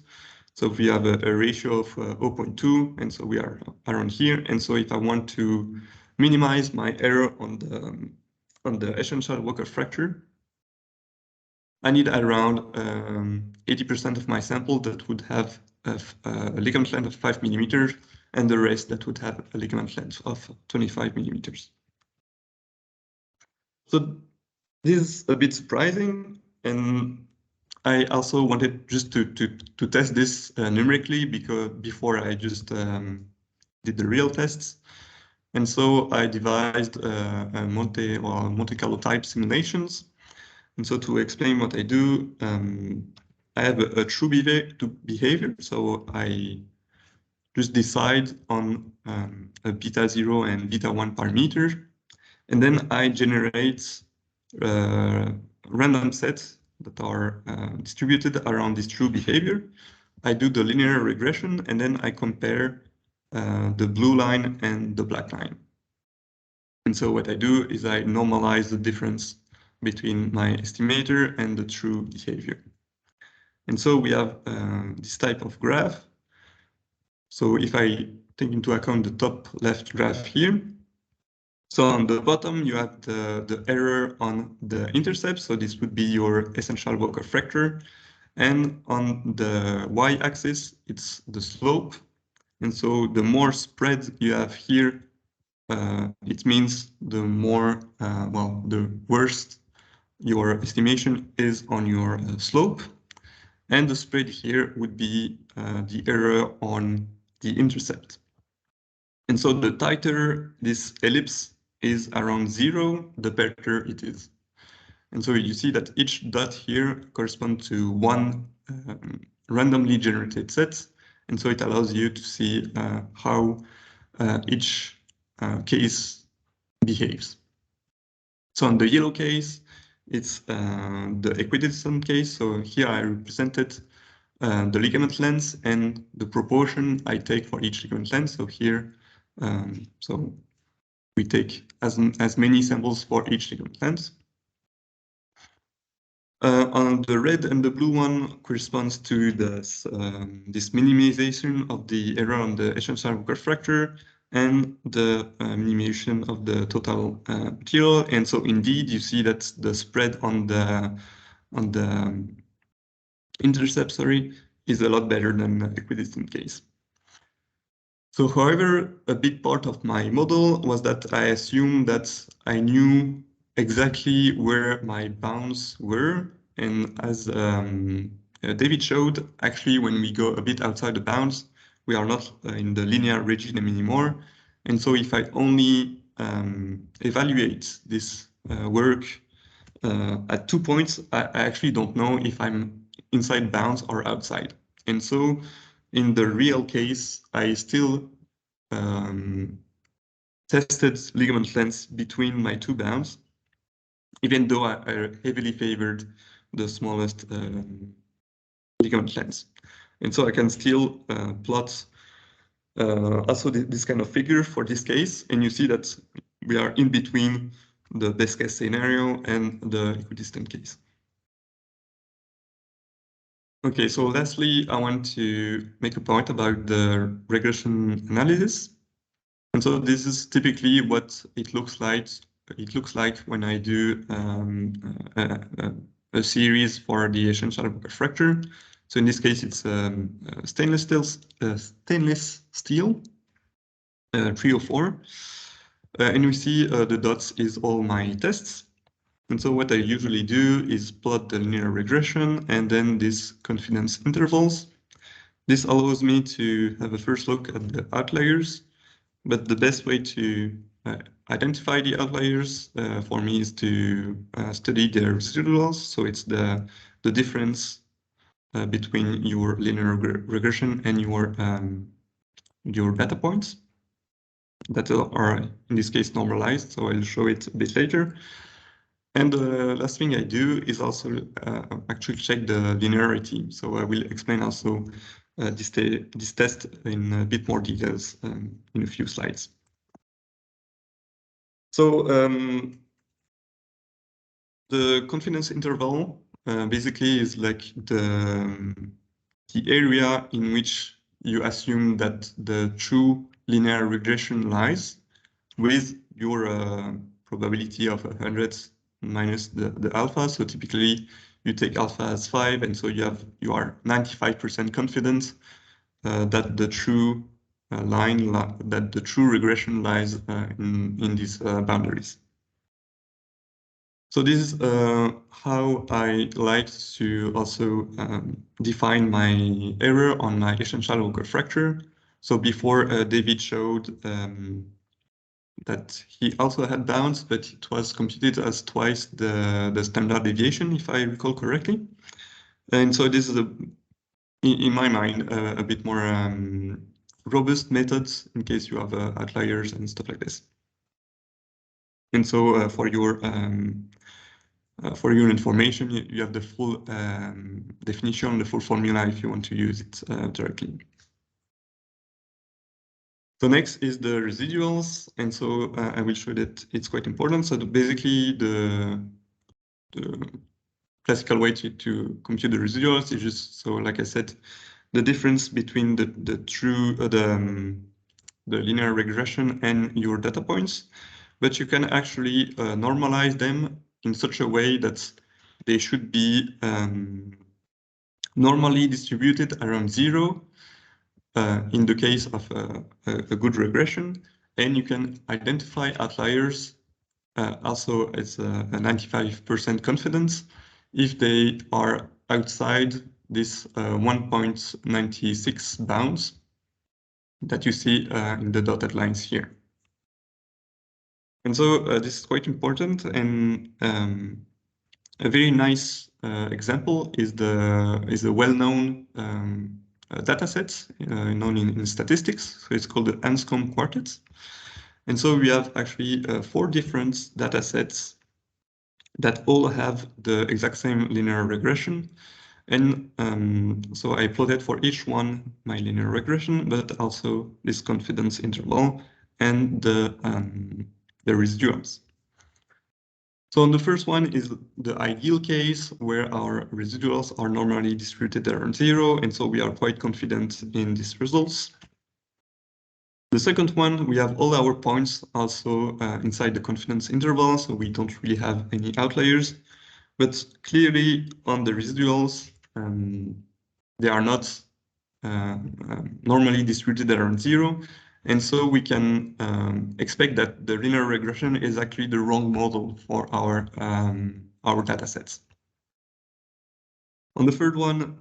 So we have a ratio of 0.2, and so we are around here. And so if I want to minimize my error on the essential Walker fracture, I need around 80% of my sample that would have a ligament length of 5 millimeters, and the rest that would have a ligament length of 25 millimeters. So this is a bit surprising, and I also wanted just to test this numerically, because before I just did the real tests. And so I devised a Monte Carlo type simulations. And so to explain what I do, I have a true behavior. So I just decide on a beta 0 and beta 1 parameter. And then I generate random sets that are distributed around this true behavior. I do the linear regression, and then I compare the blue line and the black line. And so what I do is I normalize the difference between my estimator and the true behavior. And so we have this type of graph. So if I take into account the top left graph here, so on the bottom, you have the error on the intercept. So this would be your essential Walker fracture. And on the y-axis, it's the slope. And so the more spread you have here, it means the more, well, the worst your estimation is on your slope. And the spread here would be the error on the intercept. And so the tighter this ellipse is around 0, the better it is. And so you see that each dot here corresponds to one randomly generated set. And so it allows you to see how each case behaves. So on the yellow case, it's the equidistant case. So here I represented the ligament length and the proportion I take for each ligament length. So here, so we take as many samples for each ligament length. On the red and the blue one corresponds to this minimization of the error on the essential Walker fracture and the minimization of the total material. And so indeed, you see that the spread on the intercept, is a lot better than the equidistant case. So, however, a big part of my model was that I assumed that I knew exactly where my bounds were. And as David showed, actually, when we go a bit outside the bounds, we are not in the linear regime anymore. And so if I only evaluate this work at 2 points, I actually don't know if I'm inside bounds or outside. And so in the real case, I still tested ligament lengths between my two bounds, even though I heavily favored the smallest ligament lengths. And so I can still plot also this kind of figure for this case, and you see that we are in between the best case scenario and the equidistant case. Okay, so lastly, I want to make a point about the regression analysis. And so this is typically what it looks like. It looks like when I do a series for the essential fracture. So in this case, it's stainless steel 304. And we see the dots is all my tests. And so what I usually do is plot the linear regression and then these confidence intervals. This allows me to have a first look at the outliers, but the best way to identify the outliers for me is to study their residuals. So it's the difference between your linear regression and your data points that are in this case normalized. So I'll show it a bit later. And the last thing I do is also actually check the linearity. So I will explain also this test in a bit more details in a few slides. So the confidence interval basically is like the area in which you assume that the true linear regression lies with your probability of 100 minus the alpha. So typically you take alpha as 5, and so you are 95% confident that the true that the true regression lies in these boundaries. So this is how I like to also define my error on my essential Walker fracture. So before David showed that he also had bounds, but it was computed as twice the standard deviation, if I recall correctly. And so this is, in my mind, a bit more robust method in case you have outliers and stuff like this. And so for your information, you have the full definition, the full formula if you want to use it directly. So next is the residuals, and so I will show that it's quite important. So basically, the classical way to compute the residuals is just, so like I said, the difference between the true the linear regression and your data points, but you can actually normalize them in such a way that they should be normally distributed around 0 in the case of a good regression, and you can identify outliers also as a 95% confidence if they are outside this 1.96 bounds that you see in the dotted lines here. And so this is quite important, and a very nice example is the well-known data set known in statistics. So it's called the Anscombe quartet. And so we have actually 4 different data sets that all have the exact same linear regression. And so I plotted for each one my linear regression, but also this confidence interval and the residuals. So on the first one is the ideal case where our residuals are normally distributed around 0, and so we are quite confident in these results. The second one, we have all our points also inside the confidence interval, so we don't really have any outliers, but clearly on the residuals, they are not normally distributed around 0. And so we can expect that the linear regression is actually the wrong model for our data sets. On the third one,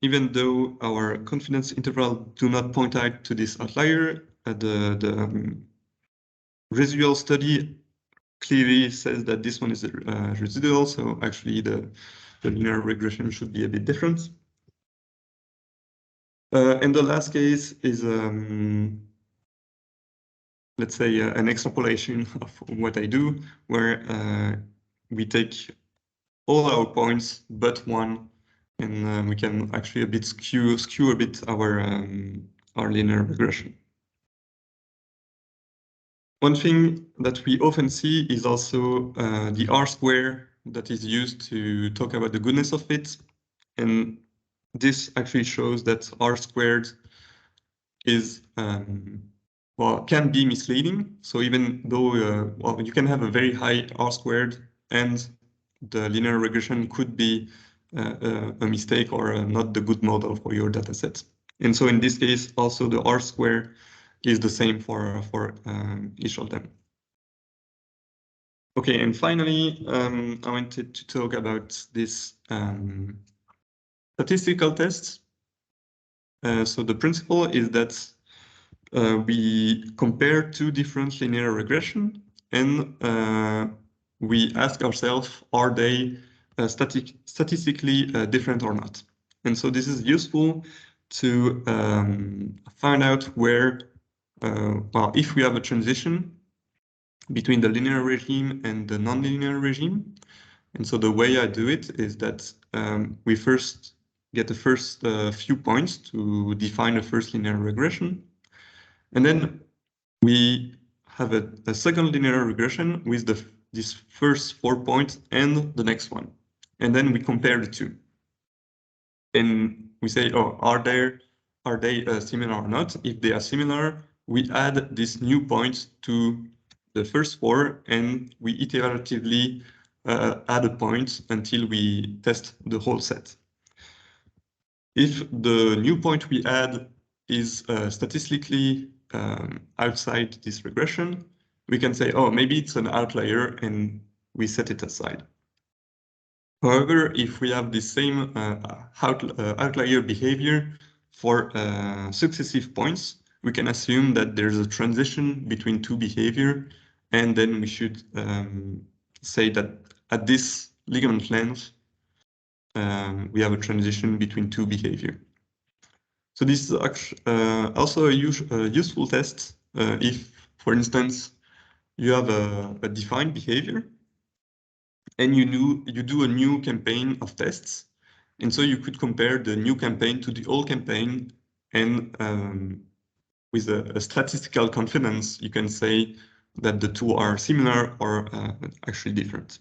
even though our confidence interval do not point out to this outlier, the residual study clearly says that this one is a residual, so actually the linear regression should be a bit different. And the last case is let's say, an extrapolation of what I do, where we take all our points but one, and we can actually a bit skew a bit our linear regression. One thing that we often see is also the R-square that is used to talk about the goodness of it. And this actually shows that R-squared is, well, can be misleading. So even though, well, you can have a very high R-squared and the linear regression could be a mistake or not the good model for your data set. And so in this case, also the R-square is the same for each of them. Okay, and finally, I wanted to talk about this statistical tests. So the principle is that we compare two different linear regression, and we ask ourselves, are they statistically different or not? And so this is useful to find out where, well, if we have a transition between the linear regime and the nonlinear regime. And so the way I do it is that we first get the first few points to define a first linear regression. And then we have a second linear regression with this first 4 points and the next one. And then we compare the two. And we say, oh, are they similar or not? If they are similar, we add these new points to the first 4, and we iteratively add a point until we test the whole set. If the new point we add is statistically outside this regression, we can say, oh, maybe it's an outlier, and we set it aside. However, if we have the same outlier behavior for successive points, we can assume that there's a transition between two behavior, and then we should say that at this ligament length, we have a transition between two behavior. So this is also a useful test if, for instance, you have a defined behavior and you do a new campaign of tests. And so you could compare the new campaign to the old campaign, and with a statistical confidence, you can say that the two are similar or actually different.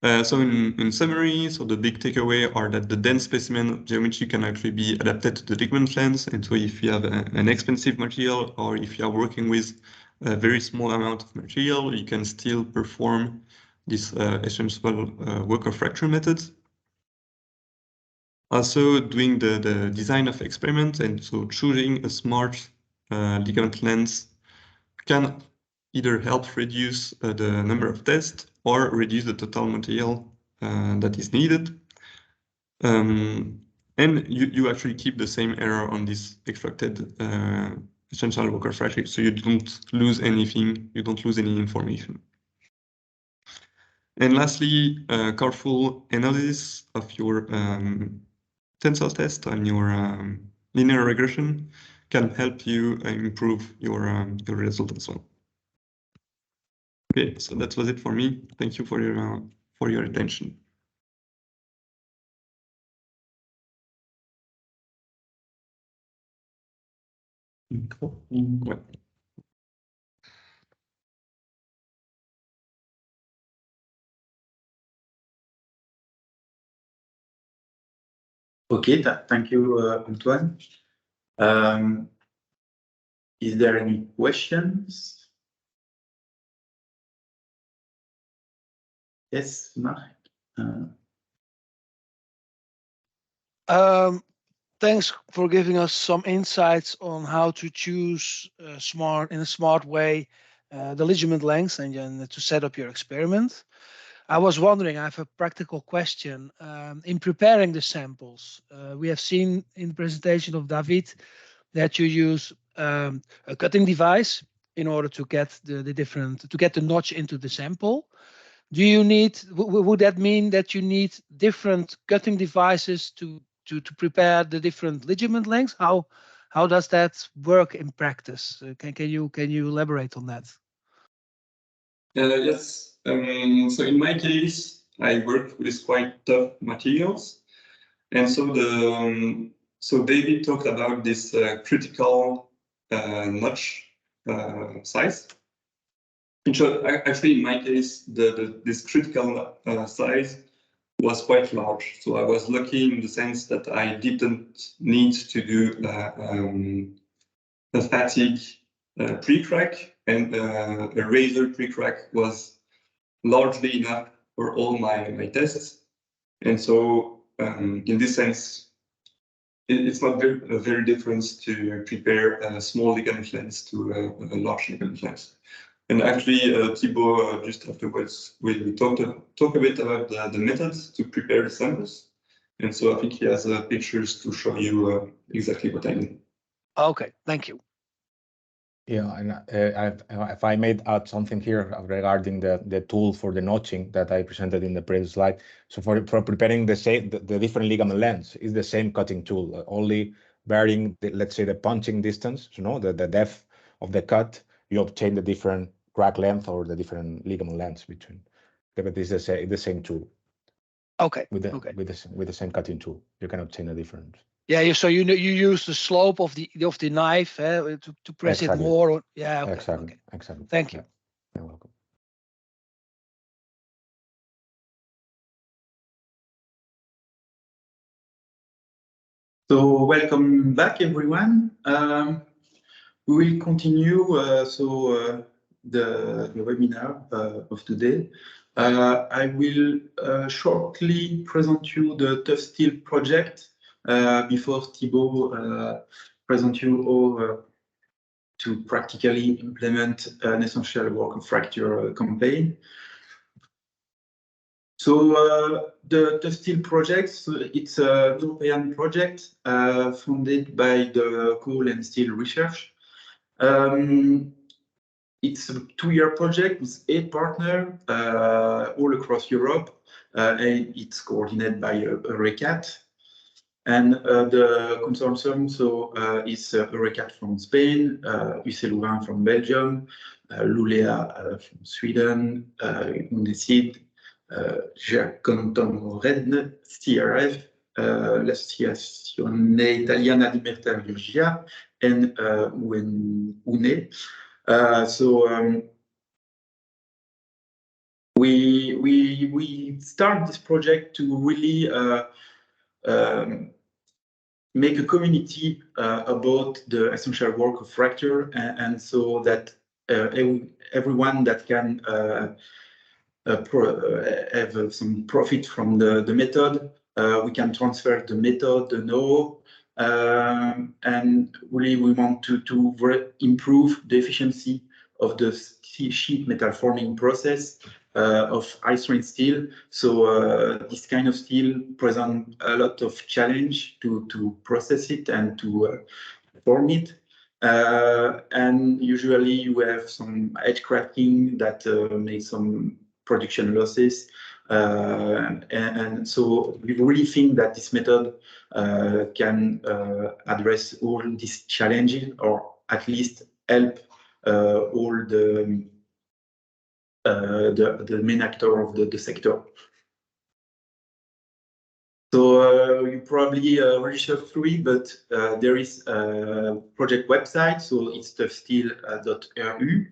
So in summary, so the big takeaway are that the dense specimen geometry can actually be adapted to the ligament length. And so if you have an expensive material, or if you are working with a very small amount of material, you can still perform this extensible worker fracture method. Also doing the design of experiment, and so choosing a smart ligament length can either help reduce the number of tests or reduce the total material that is needed. And you actually keep the same error on this extracted essential worker fracture, so you don't lose anything, you don't lose any information. And lastly, careful analysis of your tensile test and your linear regression can help you improve your result as well. Okay, so that was it for me. Thank you for your attention. Okay, thank you, Antoine. Is there any questions? Yes, Mark. Thanks for giving us some insights on how to choose in a smart way the ligament length and then to set up your experiment. I was wondering, I have a practical question. In preparing the samples, we have seen in the presentation of David that you use a cutting device in order to get the notch into the sample. Do you need, would that mean that you need different cutting devices to prepare the different ligament lengths? How How does that work in practice? Can you elaborate on that? Yes. So in my case, I work with quite tough materials, and so David talked about this critical notch size. Actually, in my case, this critical size was quite large. So I was lucky in the sense that I didn't need to do a fatigue pre-crack, and a razor pre-crack was largely enough for all my tests. And so in this sense, it's not a very difference to prepare a small ligament lens to a large ligament lens. And actually, Thibaut, just afterwards, will talk a bit about the methods to prepare the samples. And so I think he has pictures to show you exactly what I mean. Okay, thank you. Yeah, and if I may add something here regarding the tool for the notching that I presented in the previous slide. So for preparing the different ligament lengths is the same cutting tool, only varying let's say the punching distance, the depth of the cut, you obtain the different crack length or the different ligament lengths between. But it's the same tool. Okay. With the same cutting tool, you can obtain a difference. Yeah, so you use the slope of the knife to press exactly. it more. Yeah, okay, exactly. okay. Exactly. Thank you. Yeah. You're welcome. So welcome back, everyone. We will continue the webinar of today. I will shortly present you the ToughSteel project before Thibaut present you how to practically implement an essential work of fracture campaign. So the ToughSteel project, it's a European project funded by the Coal and Steel Research. It's a 2-year project with 8 partners all across Europe, and it's coordinated by EURECAT. And the consortium is EURECAT from Spain, UC Louvain from Belgium, Lulea from Sweden, UNESID, Canton Redne, CRF, l'Associazione Italiana di Metallurgia, and UNE. We start this project to really make a community about the essential work of fracture, and so that everyone that can have some profit from the method, we can transfer the method, the know, and really we want to improve the efficiency of the sheet metal forming process of high-strength steel. So this kind of steel presents a lot of challenge to process it and to form it. And usually you have some edge cracking that makes some production losses. And so we really think that this method can address all these challenges, or at least help all the main actor of the sector. So you probably registered through it, but there is a project website, so it's toughsteel.ru.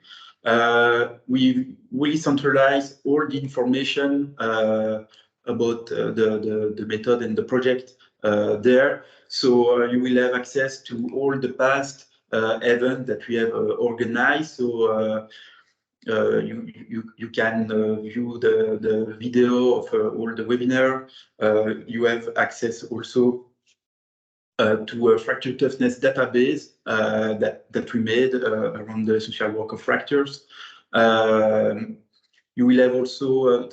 We really centralize all the information about the method and the project there. So you will have access to all the past events that we have organized. So you can view the video of all the webinar. You have access also to a fracture toughness database that we made around the essential work of fractures. You will have also,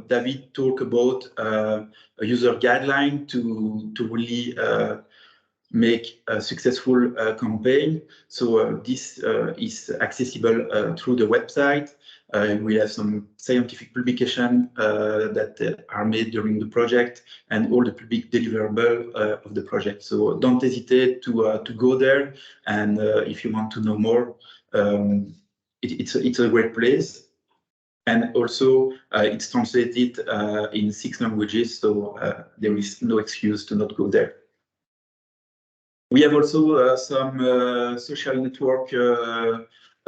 David talk about a user guideline to really make a successful campaign. So this is accessible through the website. We have some scientific publications that are made during the project and all the public deliverable of the project. So don't hesitate to go there. And if you want to know more, it's a great place. And also, it's translated in 6 languages, so there is no excuse to not go there. We have also some social network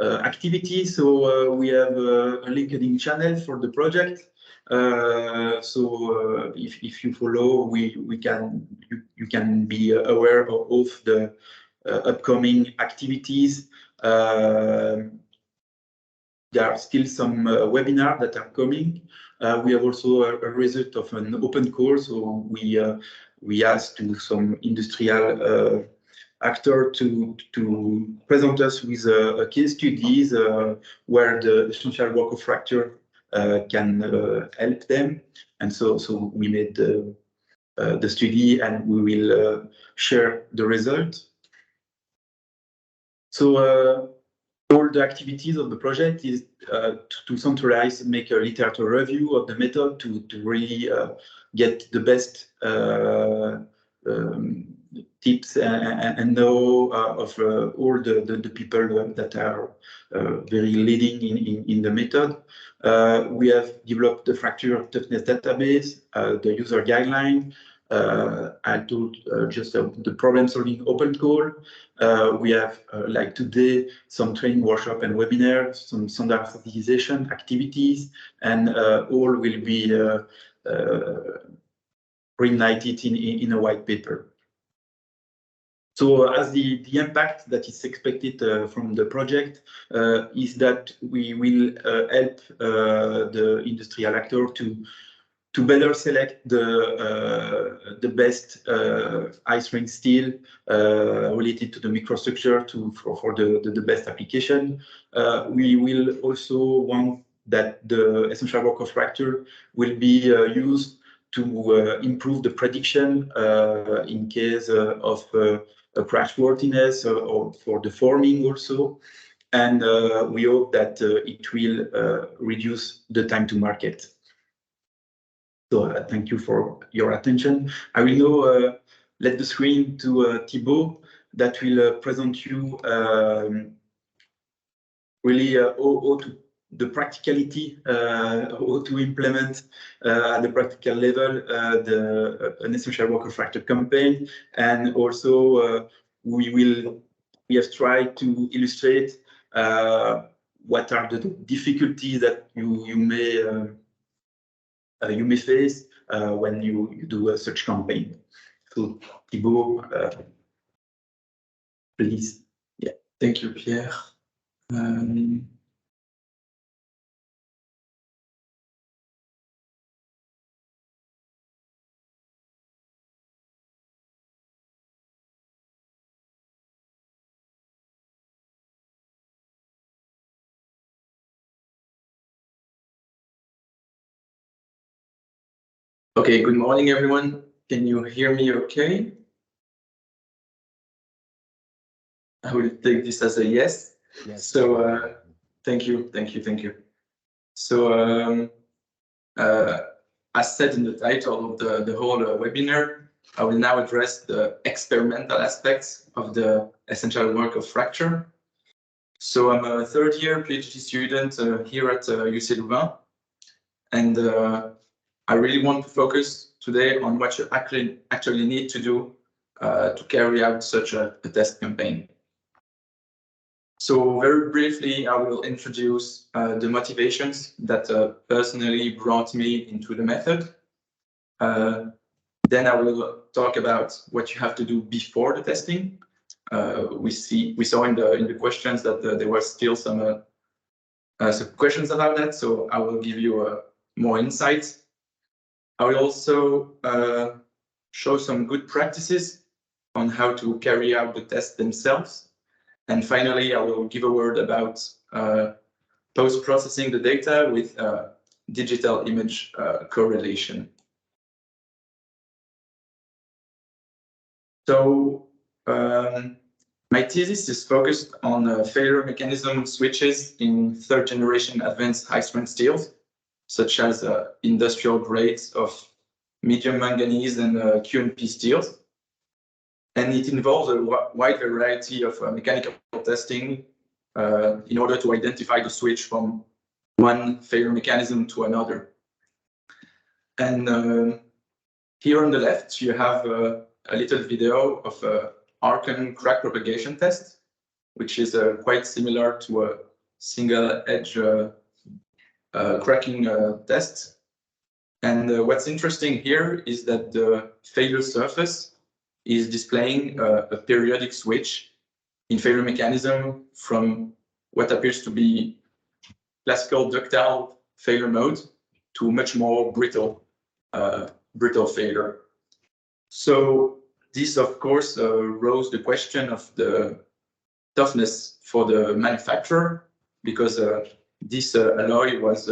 activities. So we have a LinkedIn channel for the project. So if you follow, you can be aware of the upcoming activities. There are still some webinars that are coming. We have also a result of an open call. So we asked to some industrial actor to present us with a case studies where the essential work of fracture can help them. And so we made the study and we will share the result. So all the activities of the project is to centralize, make a literature review of the method to really get the best tips and know of all the people that are very leading in the method. We have developed the fracture toughness database, the user guideline. I told just the problem-solving open call. We have, like today, some training workshop and webinar, some standardization activities, and all will be reignited in a white paper. So as the impact that is expected from the project is that we will help the industrial actor to better select the best high-strength steel related to the microstructure for the best application. We will also want that the essential work of fracture will be used to improve the prediction in case of a crashworthiness or for the forming also. And we hope that it will reduce the time to market. So thank you for your attention. I will now let the screen to Thibaut that will present you really how to the practicality, how to implement at the practical level an essential work of fracture campaign, and also we have tried to illustrate what are the difficulties that you may face when you do such campaign. So Thibaut, please. Yeah, thank you, Pierre. Okay, good morning, everyone. Can you hear me okay? I will take this as a yes. Yes. So thank you. So as said in the title of the whole webinar, I will now address the experimental aspects of the essential work of fracture. So I'm a third-year PhD student here at UC Louvain, and I really want to focus today on what you actually need to do to carry out such a test campaign. So very briefly, I will introduce the motivations that personally brought me into the method. Then I will talk about what you have to do before the testing. We saw in the questions that there were still some questions about that, so I will give you more insights. I will also show some good practices on how to carry out the tests themselves. And finally, I will give a word about post-processing the data with digital image correlation. So My thesis is focused on failure mechanism switches in third-generation advanced high-strength steels, such as industrial grades of medium manganese and QNP steels. And it involves a wide variety of mechanical testing in order to identify the switch from one failure mechanism to another. And here on the left, you have a little video of Archon crack propagation test, which is quite similar to a single edge cracking test. And what's interesting here is that the failure surface is displaying a periodic switch in failure mechanism from what appears to be classical ductile failure mode to much more brittle failure. So this, of course, rose the question of the toughness for the manufacturer, because this alloy was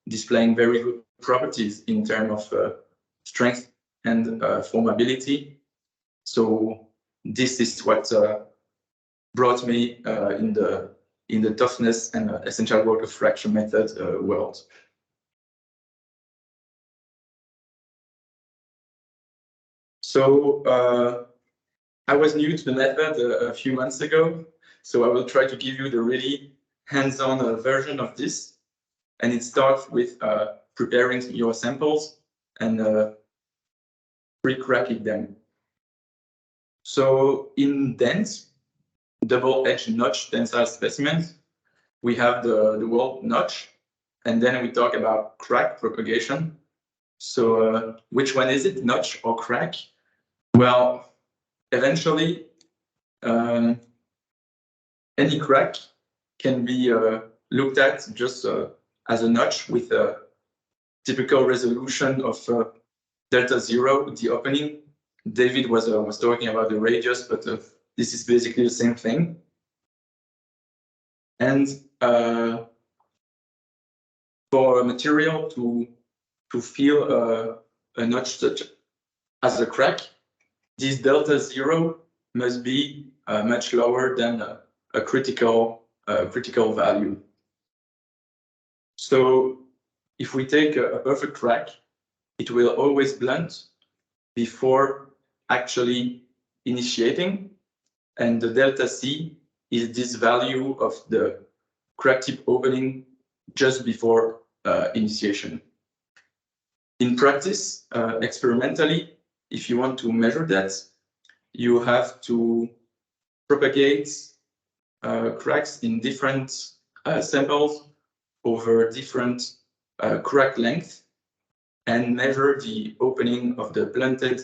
displaying very good properties in terms of strength and formability. So this is what brought me in the toughness and essential work of fracture method world. So I was new to the method a few months ago, so I will try to give you the really hands-on version of this. And it starts with preparing your samples and pre-cracking them. So in dense, double-edged notch tensile specimens, we have the word notch, and then we talk about crack propagation. So which one is it, notch or crack? Well, eventually, any crack can be looked at just as a notch with a typical resolution of delta 0, the opening. David was talking about the radius, but this is basically the same thing. And for a material to feel a notch such as a crack, this delta 0 must be much lower than a critical value. So if we take a perfect crack, it will always blunt before actually initiating, and the delta C is this value of the crack tip opening just before initiation. In practice, experimentally, if you want to measure that, you have to propagate cracks in different samples over different crack length and measure the opening of the blunted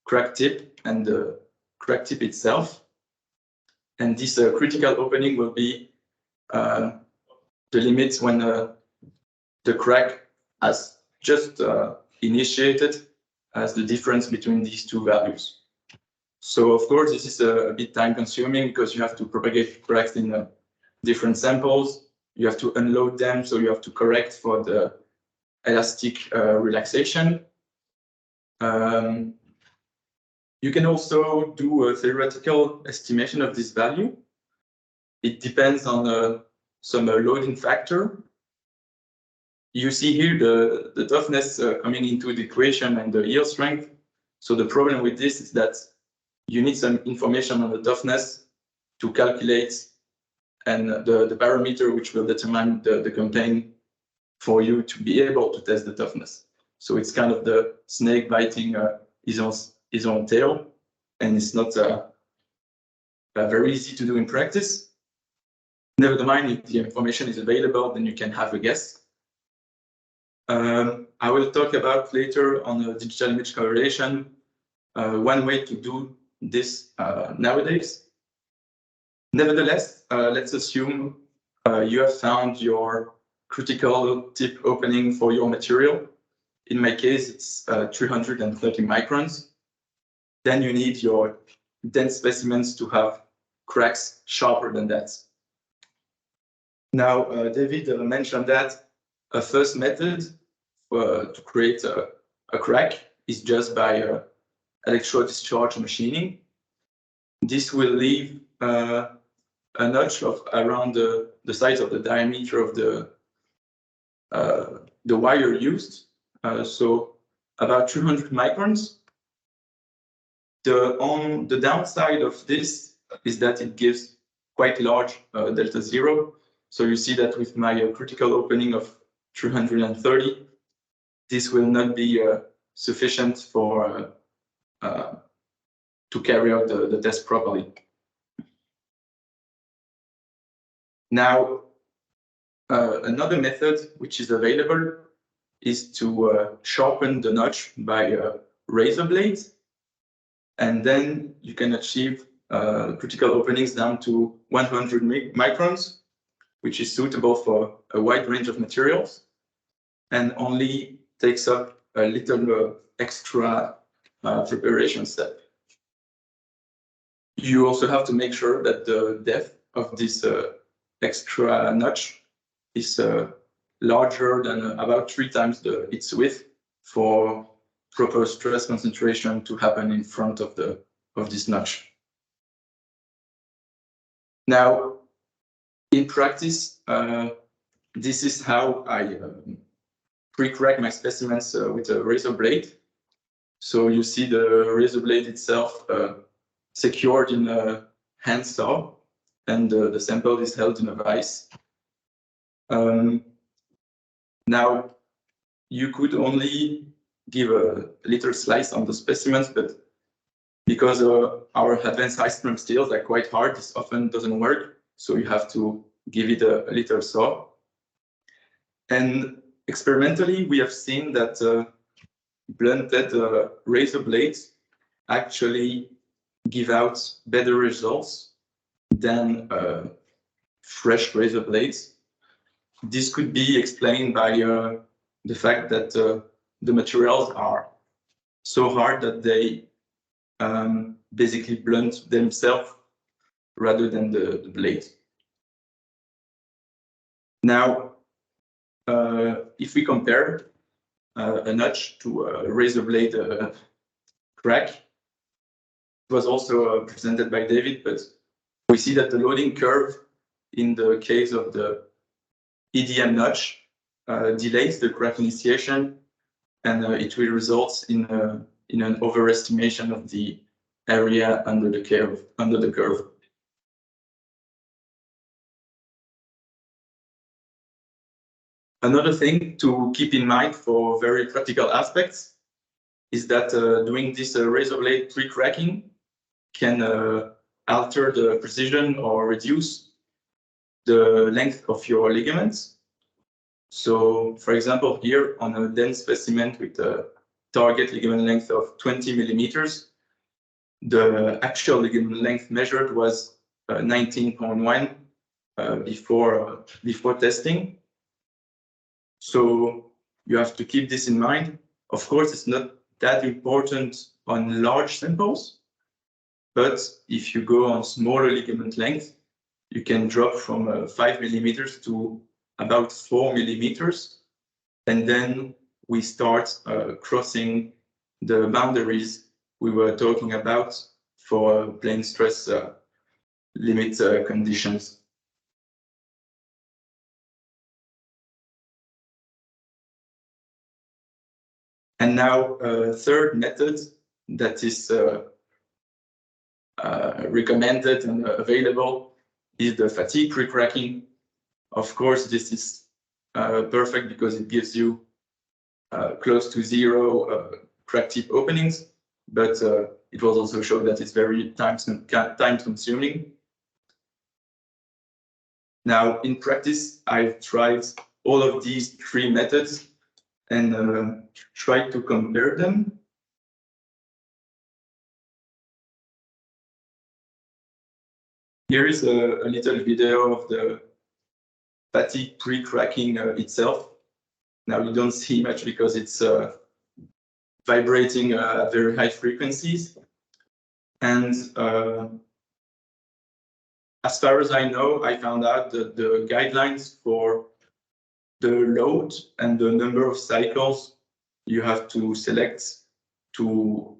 crack tip and the crack tip itself. And this critical opening will be the limit when the crack has just initiated as the difference between these two values. So of course, this is a bit time consuming because you have to propagate cracks in different samples. You have to unload them, so you have to correct for the elastic relaxation. You can also do a theoretical estimation of this value. It depends on some loading factor. You see here the toughness coming into the equation and the yield strength. So the problem with this is that you need some information on the toughness to calculate and the parameter which will determine the campaign for you to be able to test the toughness. So it's kind of the snake biting his own tail, and it's not very easy to do in practice. Never mind, if the information is available, then you can have a guess. I will talk about later on the digital image correlation, one way to do this nowadays. Nevertheless, let's assume you have found your critical tip opening for your material. In my case, it's 330 microns. Then you need your dense specimens to have cracks sharper than that. Now, David mentioned that a first method to create a crack is just by electrode discharge machining. this will leave a notch of around the size of the diameter of the wire used, so about 200 microns. The downside of this is that it gives quite large delta zero. So you see that with my critical opening of 330, this will not be sufficient for to carry out the test properly. Now, another method which is available is to sharpen the notch by razor blades, and then you can achieve critical openings down to 100 microns, which is suitable for a wide range of materials and only takes up a little extra preparation step. You also have to make sure that the depth of this extra notch is larger than about 3 times its width for proper stress concentration to happen in front of this notch. Now, in practice, this is how I pre-crack my specimens with a razor blade. So you see the razor blade itself secured in a hand saw, and the sample is held in a vise. Now, you could only give a little slice on the specimens, but because our advanced high-strength steels are quite hard, this often doesn't work. So you have to give it a little saw. And experimentally, we have seen that blunted razor blades actually give out better results than fresh razor blades. This could be explained by the fact that the materials are so hard that they basically blunt themselves rather than the blade. Now, if we compare a notch to a razor blade crack, it was also presented by David, but we see that the loading curve in the case of the EDM notch delays the crack initiation, and it will result in an overestimation of the area under the curve. Another thing to keep in mind for very practical aspects is that doing this razor blade pre-cracking can alter the precision or reduce the length of your ligaments. So, for example, here on a dense specimen with a target ligament length of 20 millimeters, the actual ligament length measured was 19.1 before testing. So you have to keep this in mind. Of course, it's not that important on large samples, but if you go on smaller ligament length, you can drop from 5 millimeters to about 4 millimeters. And then we start crossing the boundaries we were talking about for plane stress limit conditions. And now a third method that is recommended and available is the fatigue pre-cracking. Of course, this is perfect because it gives you close to zero crack tip openings, but it was also shown that it's very time consuming. Now, in practice, I've tried all of these 3 methods and tried to compare them. Here is a little video of the fatigue pre-cracking itself. Now you don't see much because it's vibrating at very high frequencies. And as far as I know, I found out that the guidelines for the load and the number of cycles you have to select to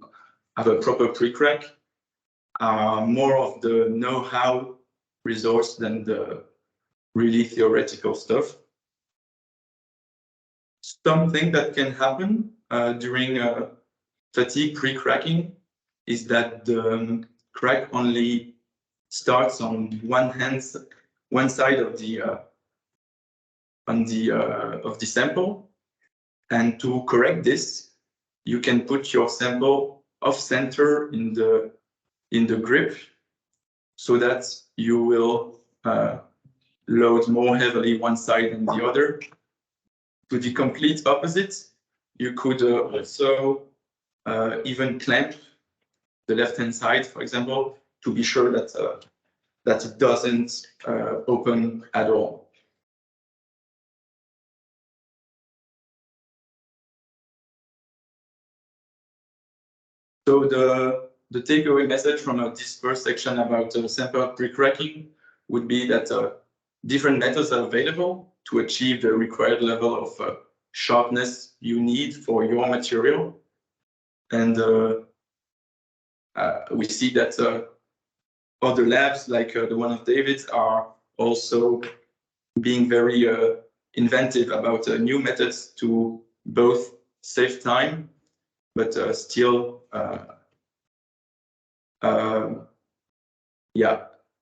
have a proper pre-crack are more of the know-how resource than the really theoretical stuff. Something that can happen during fatigue pre-cracking is that the crack only starts on one side of the sample, and to correct this, you can put your sample off center in the grip, so that you will load more heavily one side than the other. To the complete opposite, you could also even clamp the left-hand side, for example, to be sure that that it doesn't open at all. So the takeaway message from this first section about sample pre-cracking would be that different methods are available to achieve the required level of sharpness you need for your material. And we see that other labs, like the one of David's, are also being very inventive about new methods to both save time, but still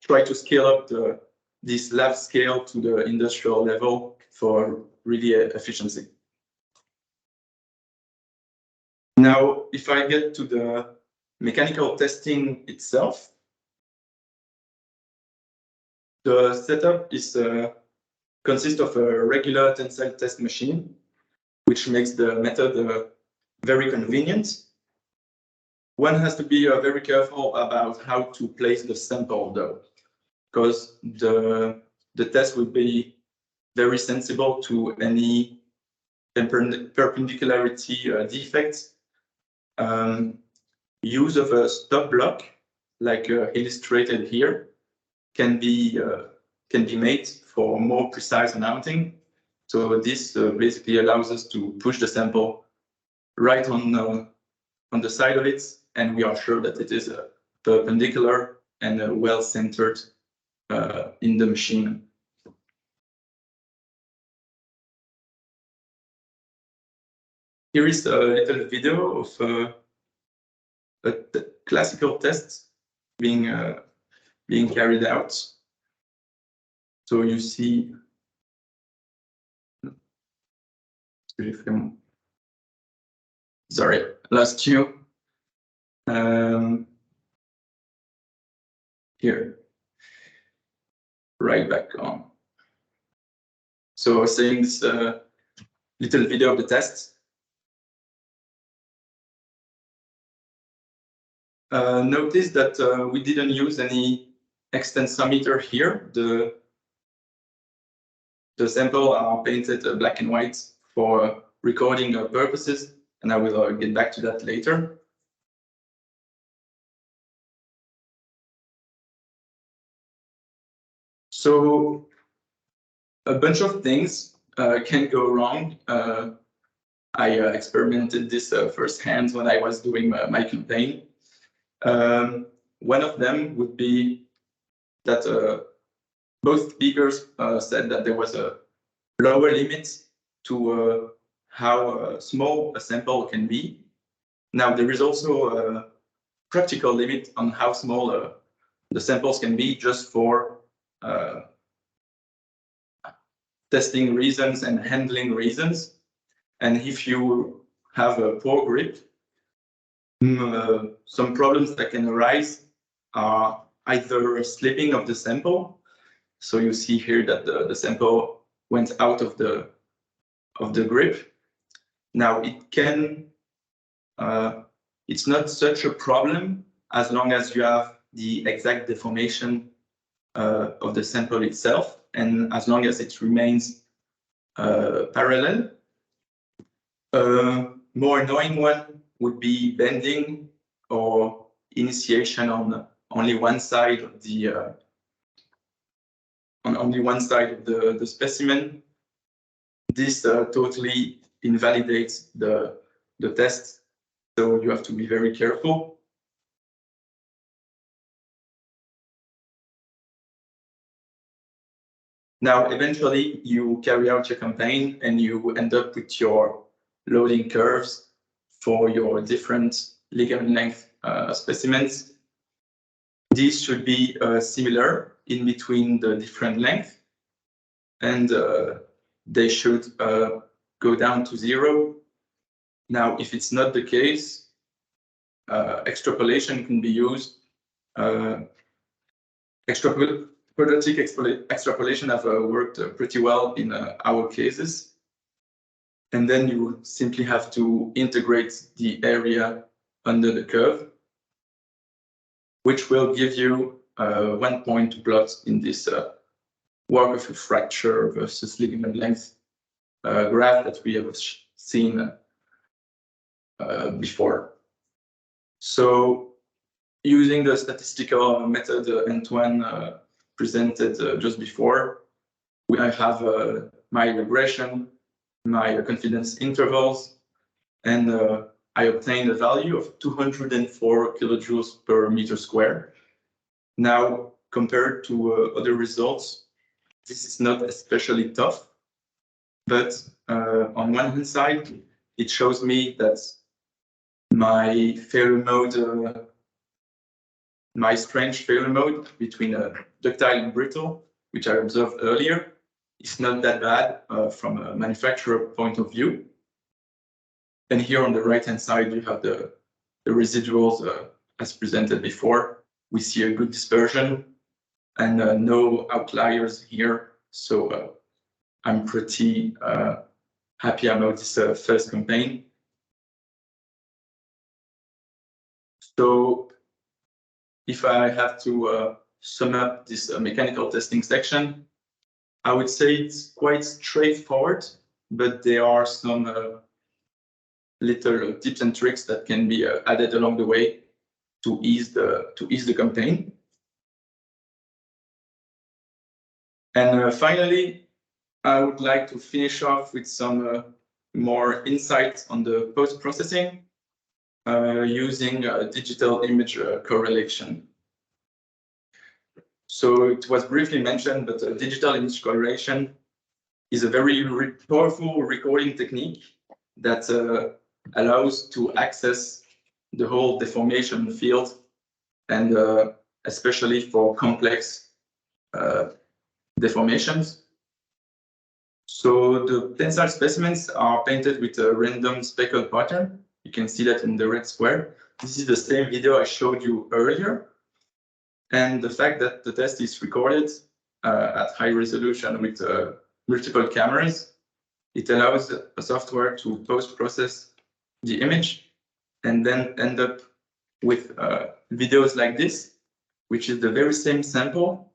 try to scale up this lab scale to the industrial level for really efficiency. Now, if I get to the mechanical testing itself, the setup consists of a regular tensile test machine, which makes the method very convenient. One has to be very careful about how to place the sample, though, because the test will be very sensible to any perpendicularity defects. Use of a stop block, like illustrated here, can be made for more precise mounting. So this basically allows us to push the sample right on the side of it, and we are sure that it is perpendicular and well centered in the machine. Here is a little video of a classical test being carried out. So you see, sorry, lost you. Here, right back on. So saying this little video of the test. Notice that we didn't use any extensometer here. The sample are painted black and white for recording purposes, and I will get back to that later. So a bunch of things can go wrong. I experimented this firsthand when I was doing my campaign. One of them would be that both speakers said that there was a lower limit to how small a sample can be. Now, there is also a practical limit on how small the samples can be, just for testing reasons and handling reasons. And if you have a poor grip, some problems that can arise are either slipping of the sample. So you see here that the sample went out of the grip. Now it can, it's not such a problem as long as you have the exact deformation of the sample itself, and as long as it remains parallel. More annoying one would be bending or initiation on only one side of the specimen. This totally invalidates the test, so you have to be very careful. Now, eventually, you carry out your campaign and you end up with your loading curves for your different ligament length specimens. These should be similar in between the different lengths, and they should go down to 0. Now, if it's not the case, extrapolation can be used. Quadratic extrapolation have worked pretty well in our cases. And then you simply have to integrate the area under the curve, which will give you 1 point plot in this work of a fracture versus ligament length graph that we have seen before. So using the statistical method Antoine presented just before, I have my regression, my confidence intervals, and I obtained a value of 204 kilojoules per meter square. Now, compared to other results, this is not especially tough, but on one hand side, it shows me that my failure mode, my strange failure mode between ductile and brittle, which I observed earlier, is not that bad from a manufacturer point of view. And here on the right-hand side, you have the residuals as presented before. We see a good dispersion and no outliers here. So I'm pretty happy about this first campaign. So if I have to sum up this mechanical testing section, I would say it's quite straightforward, but there are some little tips and tricks that can be added along the way to ease the campaign. And finally, I would like to finish off with some more insights on the post-processing using digital image correlation. So it was briefly mentioned, but digital image correlation is a very powerful recording technique that allows to access the whole deformation field, and especially for complex deformations. So the tensile specimens are painted with a random speckled pattern. You can see that in the red square. This is the same video I showed you earlier. And the fact that the test is recorded at high resolution with multiple cameras, it allows a software to post-process the image and then end up with videos like this, which is the very same sample,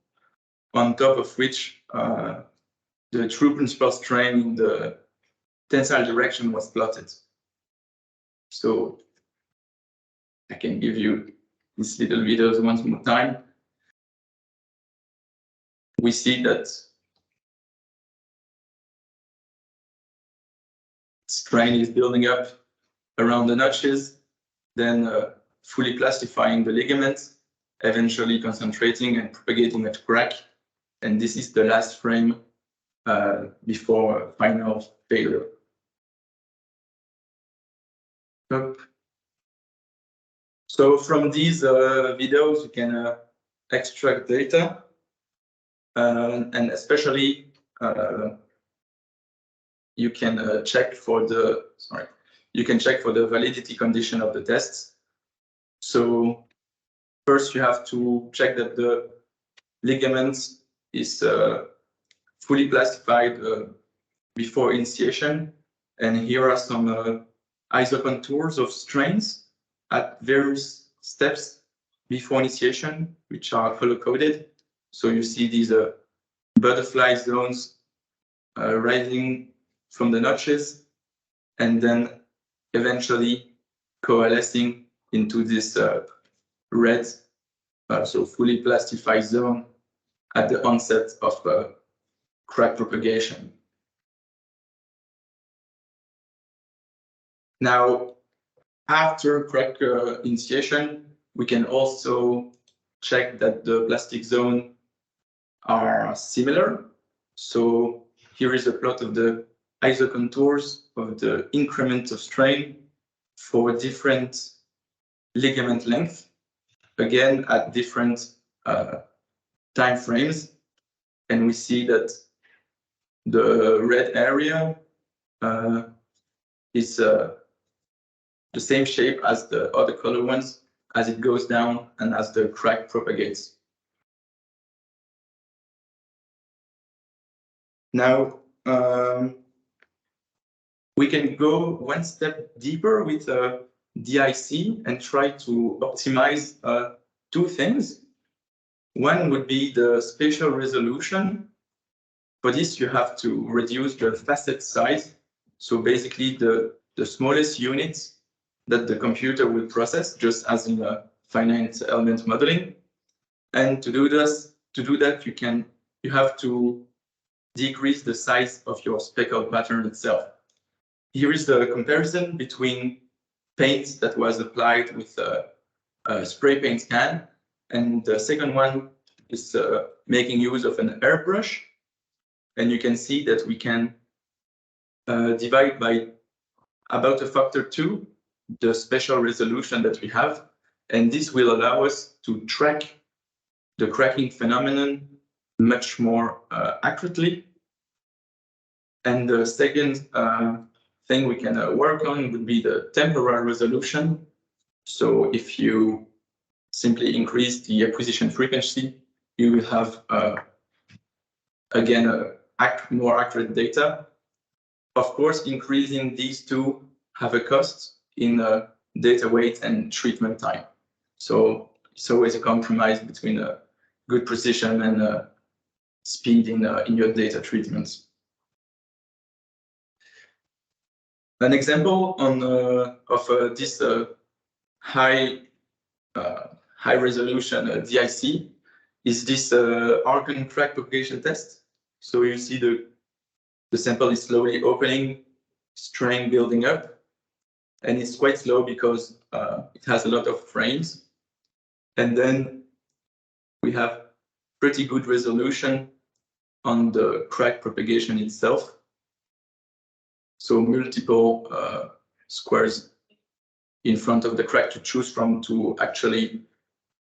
on top of which the true principal strain in the tensile direction was plotted. So I can give you these little videos once more time. We see that strain is building up around the notches, then fully plastifying the ligaments, eventually concentrating and propagating at crack. And this is the last frame before final failure. So from these videos, you can extract data, and especially you can check for the validity condition of the tests. So first, you have to check that the ligament is fully plastified before initiation, and here are some isocontours of strains at various steps before initiation, which are color-coded. So you see these butterfly zones rising from the notches, and then eventually coalescing into this red, so fully plastified zone at the onset of crack propagation. Now, after crack initiation, we can also check that the plastic zone are similar. So here is a plot of the isocontours of the increment of strain for different ligament length, again at different time frames. And we see that the red area is the same shape as the other color ones as it goes down and as the crack propagates. Now, we can go one step deeper with DIC and try to optimize two things. One would be the spatial resolution. For this, you have to reduce the facet size. So basically the smallest units that the computer will process, just as in finite element modeling. And to do that, you have to decrease the size of your speckle pattern itself. Here is the comparison between paint that was applied with a spray paint can, and the second one is making use of an airbrush. And you can see that we can divide by about a factor 2 the spatial resolution that we have, and this will allow us to track the cracking phenomenon much more accurately. And the second thing we can work on would be the temporal resolution. So if you simply increase the acquisition frequency, you will have again more accurate data. Of course, increasing these two have a cost in data weight and treatment time. So it's always a compromise between good precision and speed in your data treatments. An example of this high resolution DIC is this argon crack propagation test. So you see the sample is slowly opening, strain building up, and it's quite slow because it has a lot of frames. And then we have pretty good resolution on the crack propagation itself. So multiple squares in front of the crack to choose from to actually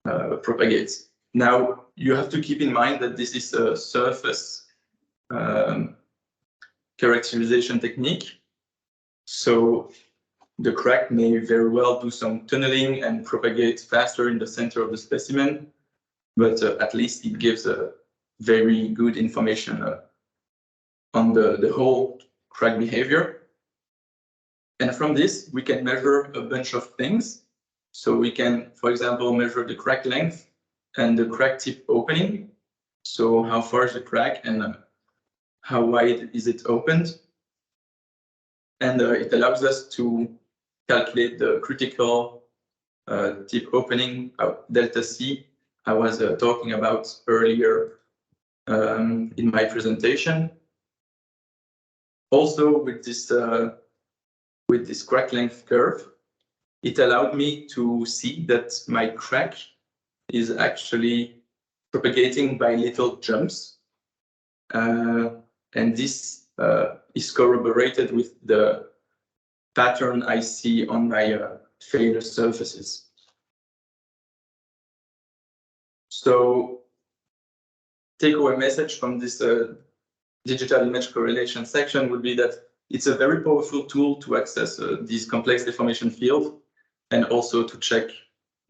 propagate. Now, you have to keep in mind that this is a surface characterization technique. So the crack may very well do some tunneling and propagate faster in the center of the specimen, but at least it gives a very good information on the whole crack behavior. And from this, we can measure a bunch of things. So we can, for example, measure the crack length and the crack tip opening. So how far is the crack and how wide is it opened? And it allows us to calculate the critical tip opening, delta C, I was talking about earlier in my presentation. Also, with this crack length curve, it allowed me to see that my crack is actually propagating by little jumps. And this is corroborated with the pattern I see on my failure surfaces. So, takeaway message from this digital image correlation section would be that it's a very powerful tool to access these complex deformation fields and also to check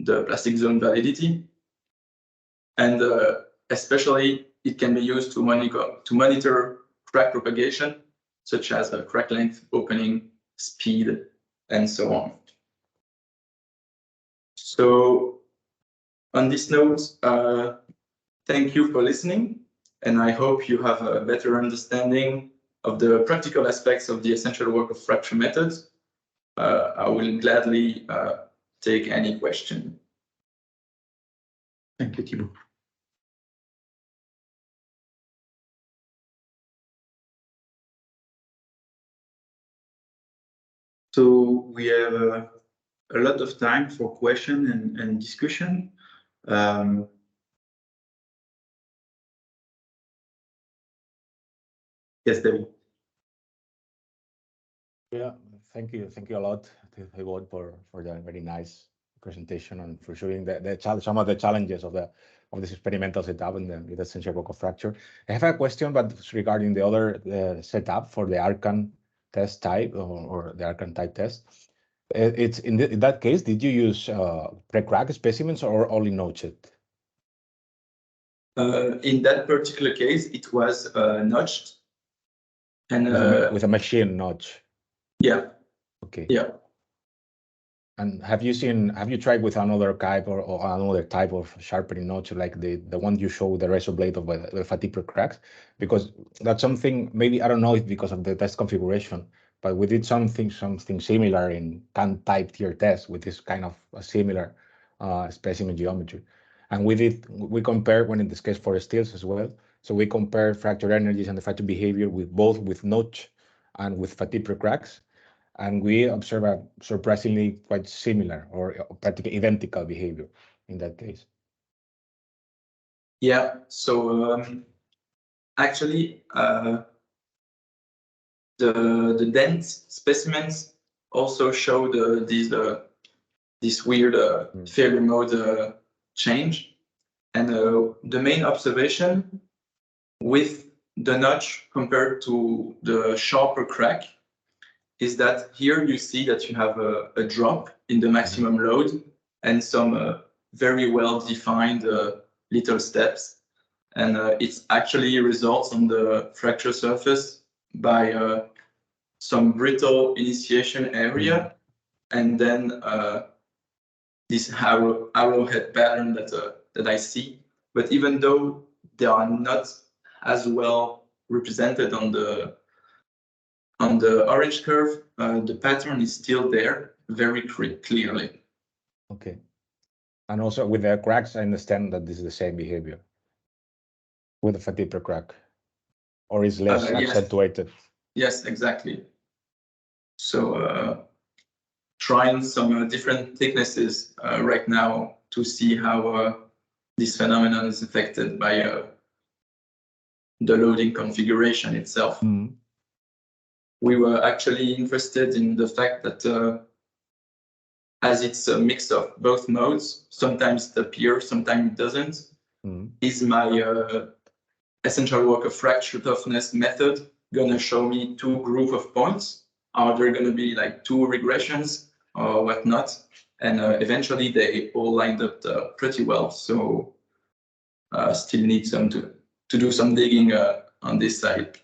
the plastic zone validity. And especially, it can be used to monitor crack propagation, such as crack length, opening, speed, and so on. So on this note, thank you for listening, and I hope you have a better understanding of the practical aspects of the essential work of fracture methods. I will gladly take any question. Thank you, Thibaut. So we have a lot of time for question and discussion. Yes, David. Yeah, thank you a lot to Thibaut for the very nice presentation and for showing some of the challenges of this experimental setup and the essential work of fracture. I have a question, but it's regarding the other setup for the Arcan test type or the Arcan type test. It's in that case, did you use pre-crack specimens or only notched? In that particular case, it was notched. And with a machine notch. Yeah. Okay. Yeah. And have you tried with another type or another type of sharpening notch like the one you show the razor blade of the fatigue cracks? Because that's something, maybe, I don't know if because of the test configuration, but we did something similar in CAN type tier test with this kind of a similar specimen geometry. And we compare, when in this case for steels as well, so we compare fracture energies and the fracture behavior with both with notch and with fatigue cracks. And we observe a surprisingly quite similar or practically identical behavior in that case. Yeah, so actually, the dense specimens also show this weird failure mode change. And the main observation with the notch compared to the sharper crack is that here you see that you have a drop in the maximum load and some very well defined little steps. And it actually results on the fracture surface by some brittle initiation area and then this arrowhead pattern that I see. But even though they are not as well represented on the orange curve, the pattern is still there very clearly. Okay. And also with the cracks, I understand that this is the same behavior with the fatigue per crack, or is less accentuated. Yes, exactly. So trying some different thicknesses right now to see how this phenomenon is affected by the loading configuration itself. We were actually interested in the fact that as it's a mix of both modes, sometimes it appears, sometimes it doesn't. Is my essential work of fracture toughness method gonna show me two group of points? Are there gonna be like two regressions or whatnot? And eventually they all lined up pretty well. So still need some to do some digging on this side.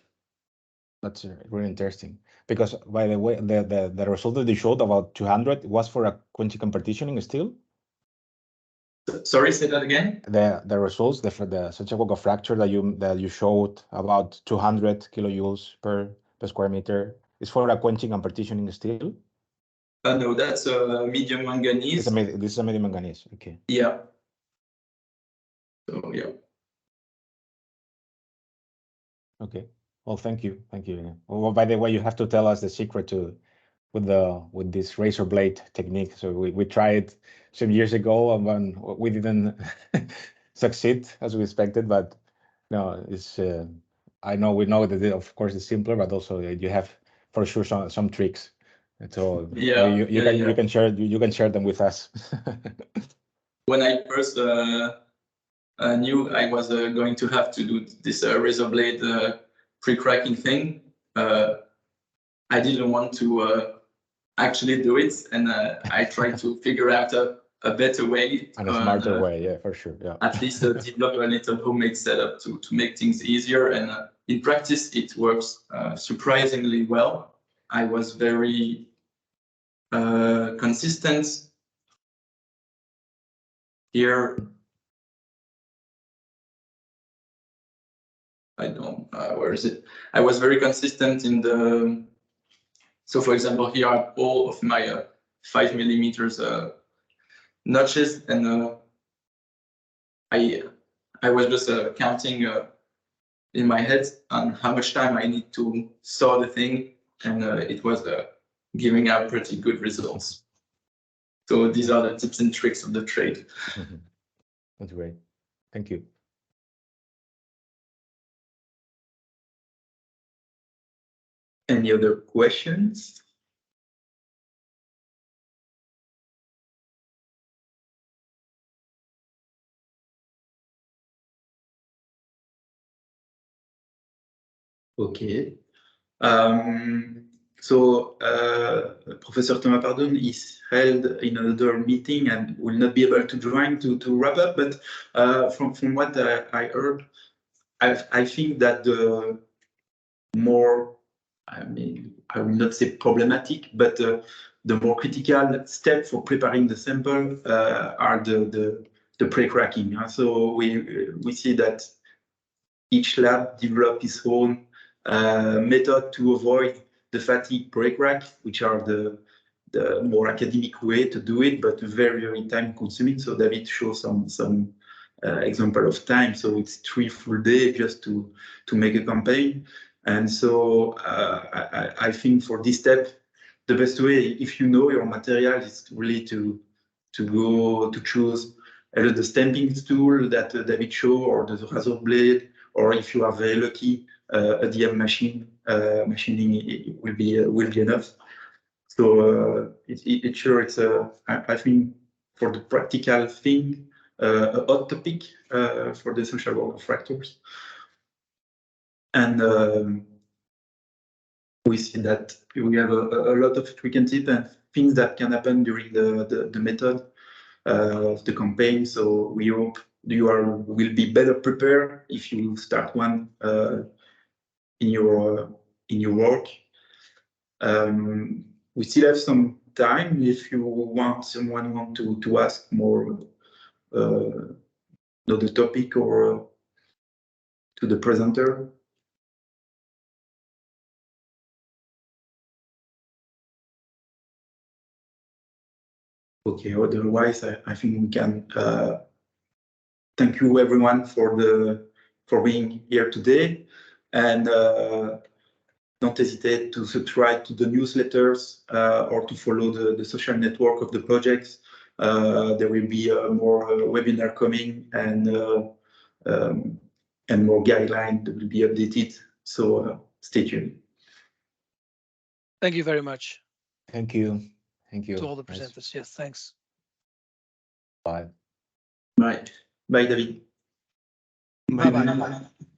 That's really interesting, because by the way, the result that they showed about 200 was for a quenching partitioning still. Sorry, say that again. The results, the essential work of fracture that you showed about 200 kilojoules per square meter is for a quenching and partitioning steel. No, that's a medium manganese. This is a medium manganese. Okay. Yeah. So yeah. Okay. Well, thank you. Well, by the way, you have to tell us the secret with this razor blade technique. So we tried some years ago, and when we didn't succeed as we expected, but no, it's we know that of course it's simpler, but also you have for sure some tricks. And so you can share them with us. When I first knew I was going to have to do this razor blade pre-cracking thing, I didn't want to actually do it, and I tried to figure out a better way and a smarter way, yeah, for sure. Yeah. At least develop a little homemade setup to make things easier. And in practice, it works surprisingly well. I was very consistent here. I don't, where is it? I was very consistent in the, so for example, here are all of my 5 millimeters notches, and I was just counting in my head on how much time I need to saw the thing, and it was giving out pretty good results. So these are the tips and tricks of the trade. That's great. Thank you. Any other questions? Okay. So Professor Thomas Pardon is held in another meeting and will not be able to join to wrap up. But from what I heard, I think that the more, I mean, I will not say problematic, but the more critical step for preparing the sample are the pre-cracking. So we see that each lab developed its own method to avoid the fatigue pre-crack, which are the more academic way to do it, but very time consuming. So David shows some example of time. So it's 3 full days just to make a campaign. And so I think for this step, the best way, if you know your material, is really to go to choose either the stamping tool that David showed, or the razor blade, or if you are very lucky, a DM machine. Machining it will be enough. So it's sure it's I think for the practical thing, a hot topic for the social work of fractures. And we see that we have a lot of frequent tips and things that can happen during the method of the campaign. So we hope you will be better prepared if you start one in your work. We still have some time if someone want to ask more the topic or to the presenter. Okay, otherwise I think we can thank you everyone for being here today, and don't hesitate to subscribe to the newsletters or to follow the social network of the projects. There will be more webinar coming, and more guidelines that will be updated. So stay tuned. Thank you very much. Thank you. Thank you. To all the presenters. Yes, thanks. Bye. Bye. Bye, David. Bye. Bye-bye.